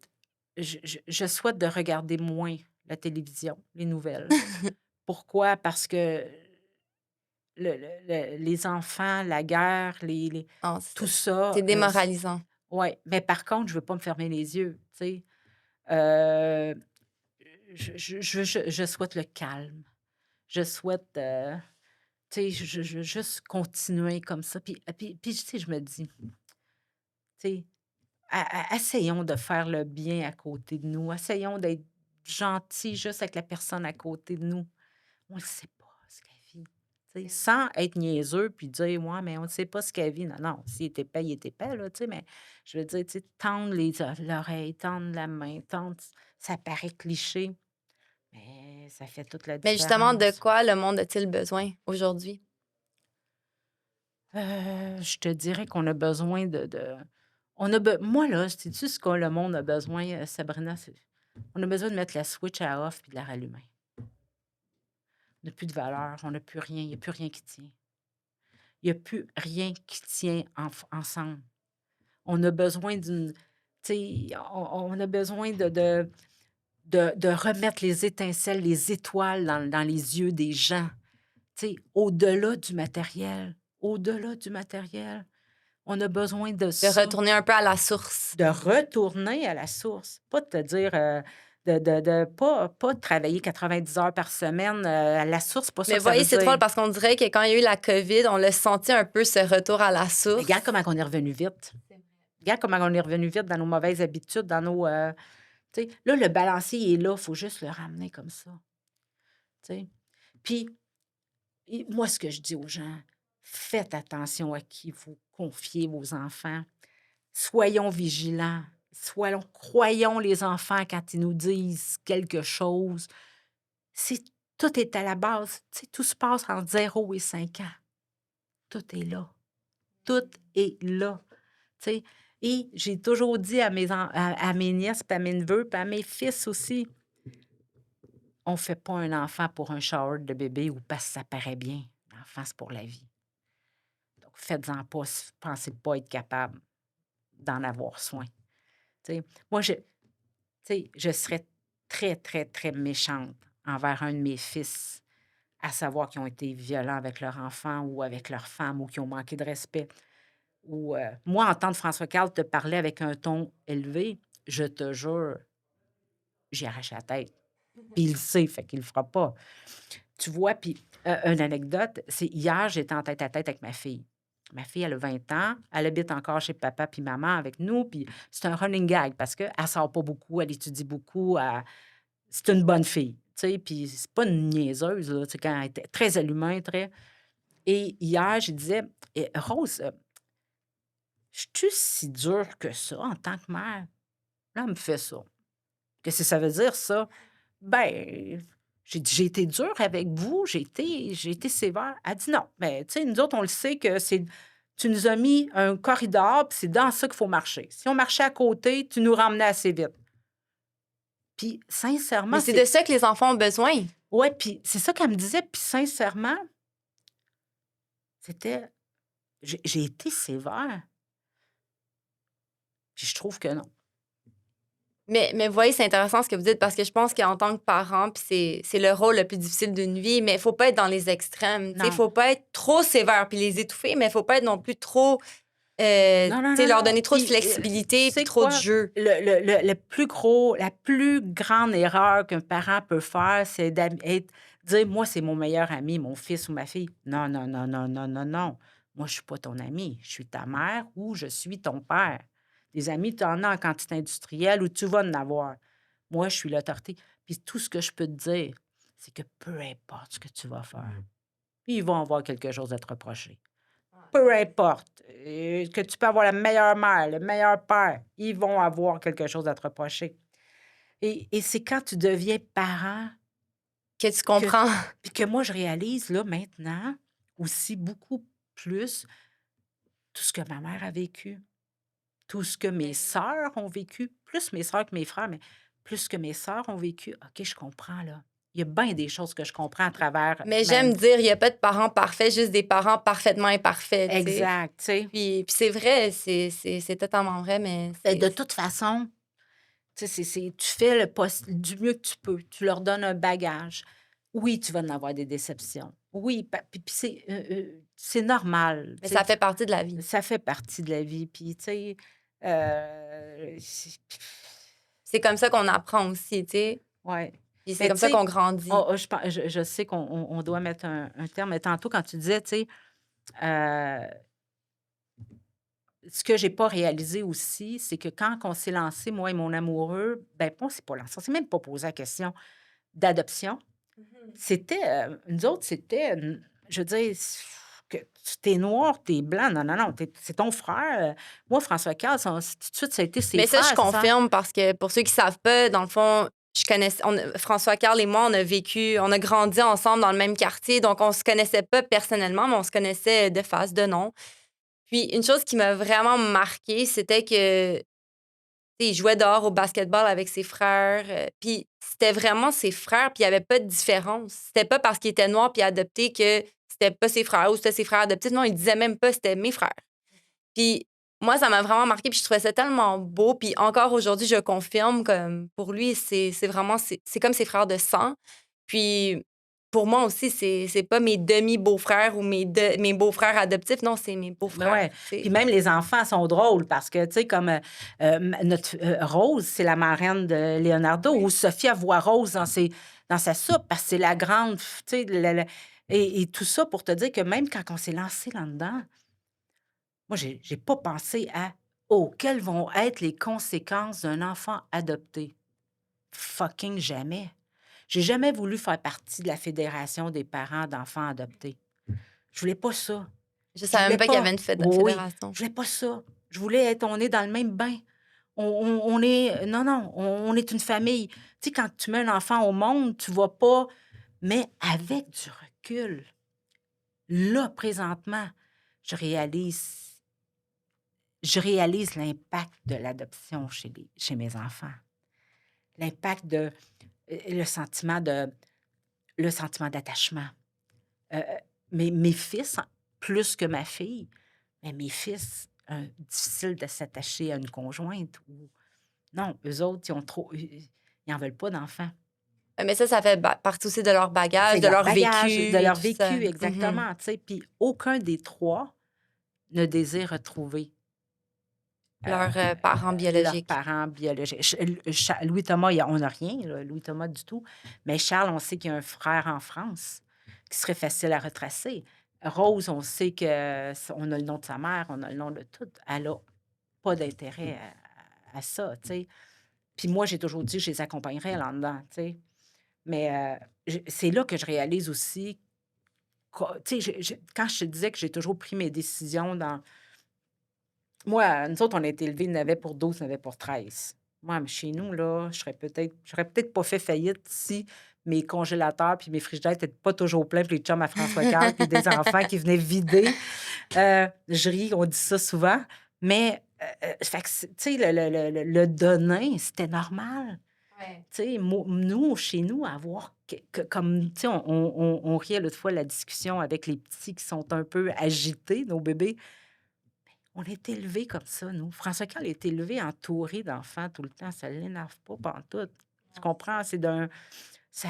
je souhaite de regarder moins la télévision, les nouvelles. Pourquoi? Parce que les enfants, la guerre, Ah, tout c'est ça. ça, C'est démoralisant. ouais, mais par contre, je veux pas me fermer les yeux, tu sais? Heu, je souhaite le calme. Je souhaite, tu sais, je veux juste continuer comme ça. Puis, tu sais, je me dis, tu sais, essayons de faire le bien à côté de nous. Essayons d'être gentils juste avec la personne à côté de nous. On ne sait pas ce qu'elle vit. Tu sais, sans être niaiseux puis dire: «Ouais, mais on ne sait pas ce qu'elle vit». Non, non, s'il est épais, il est épais, là, tu sais, mais je veux dire, tu sais, tendre l'oreille, tendre la main, tendre ça paraît cliché, mais ça fait toute la Mais justement, de différence. quoi le monde a-t-il besoin aujourd'hui? Je te dirais qu'on a besoin on a be moi, là, sais-tu ce que le monde a besoin, Sabrina? On a besoin de mettre la switch à off puis de la rallumer. On n'a plus de valeur, on n'a plus rien, il n'y a plus rien qui tient. Il n'y a plus rien qui tient ensemble. On a besoin d'une tu sais, on a besoin de remettre les étincelles, les étoiles dans les yeux des gens, tu sais, au-delà du matériel, au-delà du matériel. On a besoin de De ça, retourner un peu à la source. de retourner à la source, pas de te dire, de pas travailler 90 heures par semaine, à la source, pas ça Mais que ça veut voyez, c'est dire. drôle parce qu'on dirait que quand il y a eu la COVID, on l'a senti un peu ce retour à la Mais regarde source. comment on est revenu vite. Regarde comment on est revenu vite dans nos mauvaises habitudes, dans nos, tu sais, là, le balancier, il est là, il faut juste le ramener comme ça, tu sais. Puis, moi, ce que je dis aux gens, faites attention à qui vous confiez vos enfants. Soyons vigilants. Croyons les enfants quand ils nous disent quelque chose. C'est Tout est à la base. Tu sais, tout se passe entre 0 et 5 ans. Tout est là. Tout est là. Tu sais? Et j'ai toujours dit à mes nièces, puis à mes neveux, puis à mes fils aussi, on ne fait pas un enfant pour un shower de bébé ou parce que ça paraît bien. L'enfant, c'est pour la vie. Donc, faites-en pas si vous ne pensez pas être capable d'en avoir soin. Tu sais? Moi, tu sais, je serais très, très, très méchante envers un de mes fils, à savoir qu'ils ont été violents avec leur enfant ou avec leur femme ou qui ont manqué de respect. Ou, moi, entendre François Carl te parler avec un ton élevé, je te jure, j'y arrache la tête. Puis il le sait, fait qu'il le fera pas. Tu vois? Puis, une anecdote, c'est hier, j'étais en tête-à-tête avec ma fille. Ma fille, elle a 20 ans, elle habite encore chez papa puis maman avec nous, puis c'est un running gag parce qu'elle sort pas beaucoup, elle étudie beaucoup, c'est une bonne fille, tu sais? Puis c'est pas une niaiseuse, là, tu sais, quand elle était très allumée, très et hier, je disais: «Eh, Rose, je suis si dure que ça en tant que mère?» Là, elle me fait ça. Qu'est-ce que ça veut dire ça? Ben, J'ai dit: «J'ai été dure avec vous, j'ai été sévère». Elle dit: «Non, mais tu sais, nous autres, on le sait que c'est tu nous as mis un corridor, puis c'est dans ça qu'il faut marcher. Si on marchait à côté, tu nous ramenais assez vite». Puis Mais sincèrement, c'est de c'est ça que les enfants ont besoin. ouais, puis c'est ça qu'elle me disait, puis sincèrement, c'était j'ai été sévère, puis je trouve que non. Mais vous voyez, c'est intéressant ce que vous dites parce que je pense qu'en tant que parent, puis c'est le rôle le plus difficile d'une vie, mais il faut pas être dans les extrêmes. Il Non. faut pas être trop sévère puis les étouffer, mais il faut pas être non plus trop, Non, non, non, leur non, donner trop de puis, tu flexibilité puis sais trop de quoi? jeu. La plus grande erreur qu'un parent peut faire, c'est dire: «Moi, c'est mon meilleur ami, mon fils ou ma fille». Non, non, non, non, non, non, non. Moi, je suis pas ton ami, je suis ta mère ou je suis ton père. Des amis, tu en as en quantité industrielle ou tu vas en avoir. Moi, je suis l'autorité. Puis tout ce que je peux te dire, c'est que peu importe ce que tu vas faire, ils vont avoir quelque chose à te reprocher. Peu importe, que tu peux avoir la meilleure mère, le meilleur père, ils vont avoir quelque chose à te reprocher. Et c'est quand tu deviens parent Que tu que comprends. puis que moi je réalise là maintenant aussi beaucoup plus tout ce que ma mère a vécu, tout ce que mes sœurs ont vécu, plus mes sœurs que mes frères, mais plus que mes sœurs ont vécu. OK, je comprends là. Il y a bien des choses que je comprends à travers Mais j'aime même dire, il n'y a pas de parents parfaits, juste des parents parfaitement imparfaits, tu sais. exact, tu sais. Puis c'est vrai, c'est totalement vrai, mais De toute façon, tu sais, tu fais du mieux que tu peux. Tu leur donnes un bagage. Oui, tu vas en avoir des déceptions. Oui, puis c'est normal, mais tu sais, ça fait partie de la vie. ça fait partie de la vie. Puis, tu sais, C'est comme ça qu'on apprend aussi, tu sais. ouais. Puis c'est Mais comme tu ça sais, qu'on grandit. je sais qu'on doit mettre un terme. Mais tantôt, quand tu disais, tu sais, euh, ce que j'ai pas réalisé aussi, c'est que quand on s'est lancé, moi et mon amoureux, ben, on s'est pas lancé, on s'est même pas posé la question d'adoption. C'était, nous autres, c'était, je veux dire, que tu es noir, tu es blanc. Non, non, non, c'est ton frère. Moi, François Carl, tout de suite, ça a été ses Mais ça, je frères, c'est ça? confirme parce que pour ceux qui savent pas, dans le fond, François Carl et moi, on a grandi ensemble dans le même quartier, donc on se connaissait pas personnellement, mais on se connaissait de face, de nom. Puis une chose qui m'a vraiment marquée, c'était que tu sais, il jouait dehors au basketball avec ses frères. Puis c'était vraiment ses frères, puis il n'y avait pas de différence. C'était pas parce qu'il était noir puis adopté que c'était pas ses frères ou c'était ses frères adoptifs. Non, il disait même pas c'était mes frères. Puis moi, ça m'a vraiment marqué, puis je trouvais ça tellement beau. Puis encore aujourd'hui, je confirme, comme pour lui, c'est vraiment, c'est comme ses frères de sang. Puis pour moi aussi, c'est pas mes demi-beaux-frères ou mes beaux-frères adoptifs. Non, c'est mes Ben beaux-frères, ouais. tu sais. Puis même les enfants sont drôles parce que, tu sais, comme notre Rose, c'est la marraine de Leonardo, ou Sophie, elle voit Rose dans sa soupe parce que c'est la grande, tu sais, et tout ça pour te dire que même quand on s'est lancé là-dedans, moi, j'ai pas pensé à, oh, quelles vont être les conséquences d'un enfant adopté. Fucking jamais. J'ai jamais voulu faire partie de la Fédération des parents d'enfants adoptés. Je voulais pas ça. Je Je savais voulais même pas qu'il y avait pas. une Oui, fédération. je voulais pas ça. Je voulais être, on est dans le même bain. On est, non, non, on est une famille. Tu sais, quand tu mets un enfant au monde, tu vois pas, mais avec du recul, là, présentement, je réalise, je réalise l'impact de l'adoption chez mes enfants. L'impact de, le sentiment de, le sentiment d'attachement. Euh, mes fils, plus que ma fille, mais mes fils, difficile de s'attacher à une conjointe. Non, eux autres, ils en veulent pas d'enfants. Mais ça fait partie aussi de leur bagage, C'est de leur leur bagage, vécu de et leur tout ça. vécu, Mhm. exactement, tu sais. Puis aucun des trois ne désire retrouver Leurs parents leurs biologiques. parents biologiques. Louis-Thomas, on n'a rien, là, Louis-Thomas, du tout. Mais Charles, on sait qu'il y a un frère en France qui serait facile à retracer. Rose, on sait on a le nom de sa mère, on a le nom de tout. Elle n'a pas d'intérêt à ça, tu sais. Puis moi, j'ai toujours dit que je les accompagnerais là-dedans, tu sais. Mais c'est là que je réalise aussi, tu sais, quand je te disais que j'ai toujours pris mes décisions dans... Moi, nous autres, on a été élevés 9 pour 12, 9 pour 13. Moi, chez nous, là, j'aurais peut-être pas fait faillite si mes congélateurs puis mes frigidaires n'étaient pas toujours pleins, puis les chums à François Carl, puis des enfants qui venaient vider. Je ris, on dit ça souvent, mais fait que, tu sais, le donner, c'était normal. Ouais. Tu sais, nous, chez nous, avoir comme, tu sais, on riait l'autre fois la discussion avec les petits qui sont un peu agités, nos bébés. On est élevés comme ça, nous. François Carl est élevé entouré d'enfants tout le temps. Ça ne l'énerve pas pantoute. Tu comprends? Ça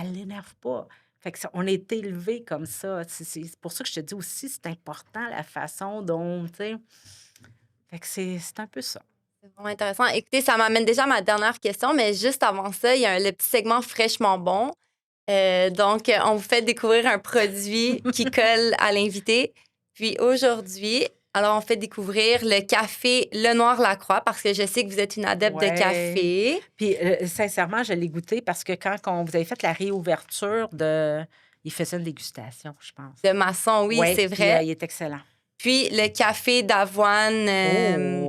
ne l'énerve pas. Fait que on est élevés comme ça. C'est pour ça que je te dis aussi, c'est important la façon dont, tu sais... Fait que c'est un peu ça. C'est vraiment intéressant. Écoutez, ça m'amène déjà à ma dernière question, mais juste avant ça, il y a le petit segment fraîchement bon. Donc, on vous fait découvrir un produit qui colle à l'invité. Puis aujourd'hui, alors on fait découvrir le café Le Noir Lacroix parce que je sais que vous êtes une adepte de Ouais. café. Puis, sincèrement, je l'ai goûté parce que quand vous avez fait la réouverture de... Il faisait une dégustation, je pense. De maçon, oui, Ouais, c'est puis, vrai. il est excellent. Puis le café d'avoine,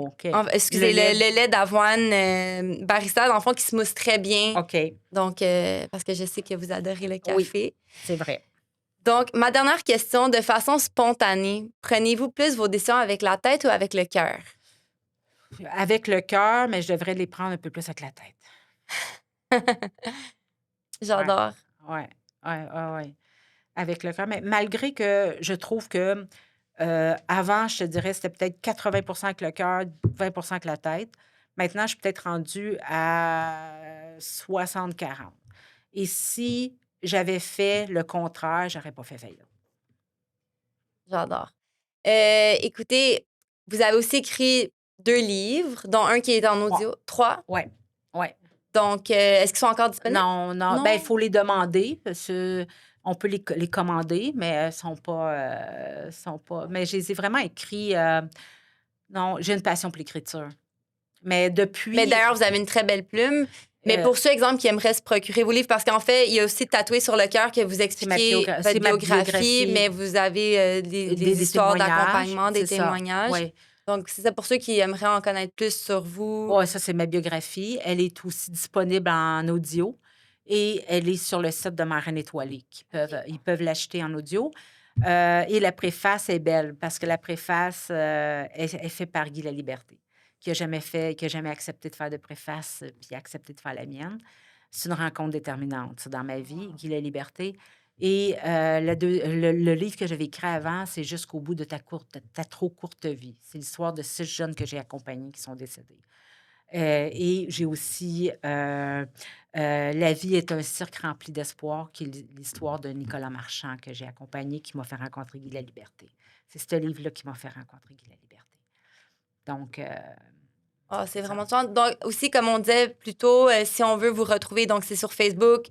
Oh, OK. excusez, le lait d'avoine barista, dans le fond, qui se mousse très bien. OK, Donc, parce que je sais que vous adorez le Oui. café. c'est vrai. Donc, ma dernière question, de façon spontanée, prenez-vous plus vos décisions avec la tête ou avec le cœur? Avec le cœur, mais je devrais les prendre un peu plus avec la tête. J'adore. Ouais, ouais. Avec le cœur. Mais malgré que je trouve que avant, je te dirais, c'était peut-être 80 avec le cœur, 20 avec la tête. Maintenant, je suis peut-être rendue à 60-40. Et si j'avais fait le contraire, j'aurais pas fait faillite. J'adore. Écoutez, vous avez aussi écrit 2 livres, dont un qui est en audio. 3. Ouais, ouais. Donc, est-ce qu'ils sont encore disponibles? Non. Non? Ben, il faut les demander. Parce que on peut les commander, mais elles sont pas. Mais je les ai vraiment écrits. Non, j'ai une passion pour l'écriture. Mais depuis. Mais d'ailleurs, vous avez une très belle plume. Mais Euh, pour ceux, exemple, qui aimeraient se procurer vos livres, parce qu'en fait, il y a aussi tatoué sur le cœur que vous expliquez c'est votre ma biographie, mais vous avez des histoires témoignages, d'accompagnement, des c'est ça. témoignages. Ouais. Donc, c'est ça pour ceux qui aimeraient en connaître plus sur vous. Ouais, ça, c'est ma biographie. Elle est aussi disponible en audio et elle est sur le site de Marraine Étoilée. Ils peuvent l'acheter en audio. Et la préface est belle parce que la préface est faite par Guy Laliberté, qui n'a jamais accepté de faire de préface puis a accepté de faire la mienne. C'est une rencontre déterminante ça, dans ma vie, Guy Laliberté. Et le livre que j'avais écrit avant, c'est Jusqu'au bout de ta trop courte vie. C'est l'histoire de 6 jeunes que j'ai accompagnés qui sont décédés. Et j'ai aussi La vie est un cirque rempli d'espoir, qui est l'histoire de Nicolas Marchand que j'ai accompagné, qui m'a fait rencontrer Guy Laliberté. C'est ce livre-là qui m'a fait rencontrer Guy Laliberté. Donc, Ah, c'est vraiment touchant. Donc, aussi, comme on disait plus tôt, si on veut vous retrouver, donc c'est sur Facebook,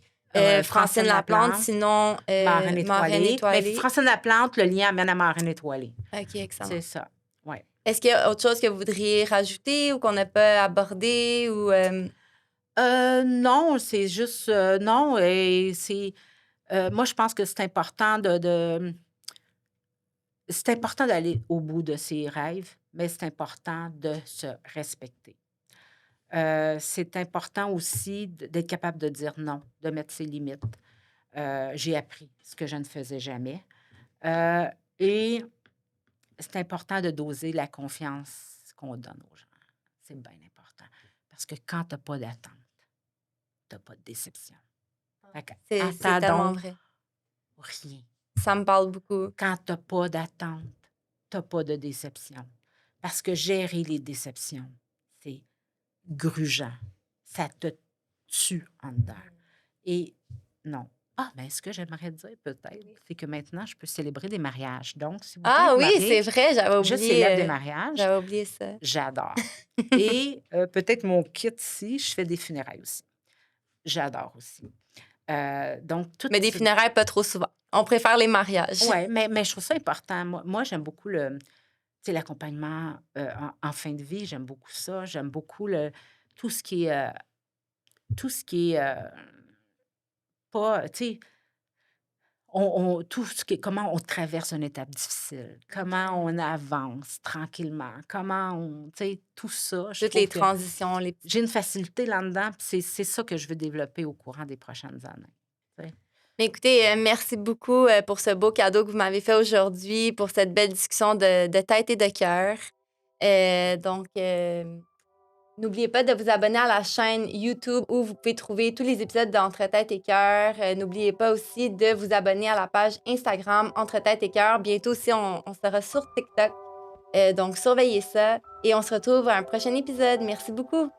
Francine Laplante, sinon Marraine Marraine Étoilée. Mais Étoilée. Francine Laplante, le lien amène à Marraine Étoilée. OK, excellent. C'est ça, oui. Est-ce qu'il y a autre chose que vous voudriez rajouter ou qu'on n'a pas abordé ou... Non, c'est juste... non, et c'est... moi, je pense que c'est important c'est important d'aller au bout de ses rêves, mais c'est important de se respecter. C'est important aussi d'être capable de dire non, de mettre ses limites. J'ai appris ce que je ne faisais jamais. Et c'est important de doser la confiance qu'on donne aux gens. C'est bien important. Parce que quand tu n'as pas d'attente, tu n'as pas de déception. C'est tellement vrai. Rien. Ça me parle beaucoup. Quand tu n'as pas d'attente, tu n'as pas de déception. Parce que gérer les déceptions, c'est grugeant. Ça te tue en dedans. Et non. Ah, mais ce que j'aimerais dire peut-être, c'est que maintenant, je peux célébrer des mariages. Donc, si vous Ah voulez oui, vous c'est marier, vrai, j'avais je oublié. célèbre des mariages. J'avais oublié ça. J'adore. Et peut-être mon kit ici, je fais des funérailles aussi. J'adore aussi. Donc, Mais des funérailles, pas trop souvent. On préfère les mariages. Oui, mais je trouve ça important. Moi j'aime beaucoup l'accompagnement en fin de vie. J'aime beaucoup ça. J'aime beaucoup tout ce qui est, tout ce qui est pas, tu sais, tout ce qui est, comment on traverse une étape difficile, comment on avance tranquillement, comment on, tu sais, tout ça. Toutes les transitions, les j'ai une facilité là-dedans. C'est ça que je veux développer au courant des prochaines années. Mais écoutez, merci beaucoup pour ce beau cadeau que vous m'avez fait aujourd'hui, pour cette belle discussion de tête et de cœur. Donc, n'oubliez pas de vous abonner à la chaîne YouTube où vous pouvez trouver tous les épisodes d'Entre Tête et Cœur. N'oubliez pas aussi de vous abonner à la page Instagram Entre Tête et Cœur. Bientôt aussi, on sera sur TikTok. Donc, surveillez ça et on se retrouve à un prochain épisode. Merci beaucoup.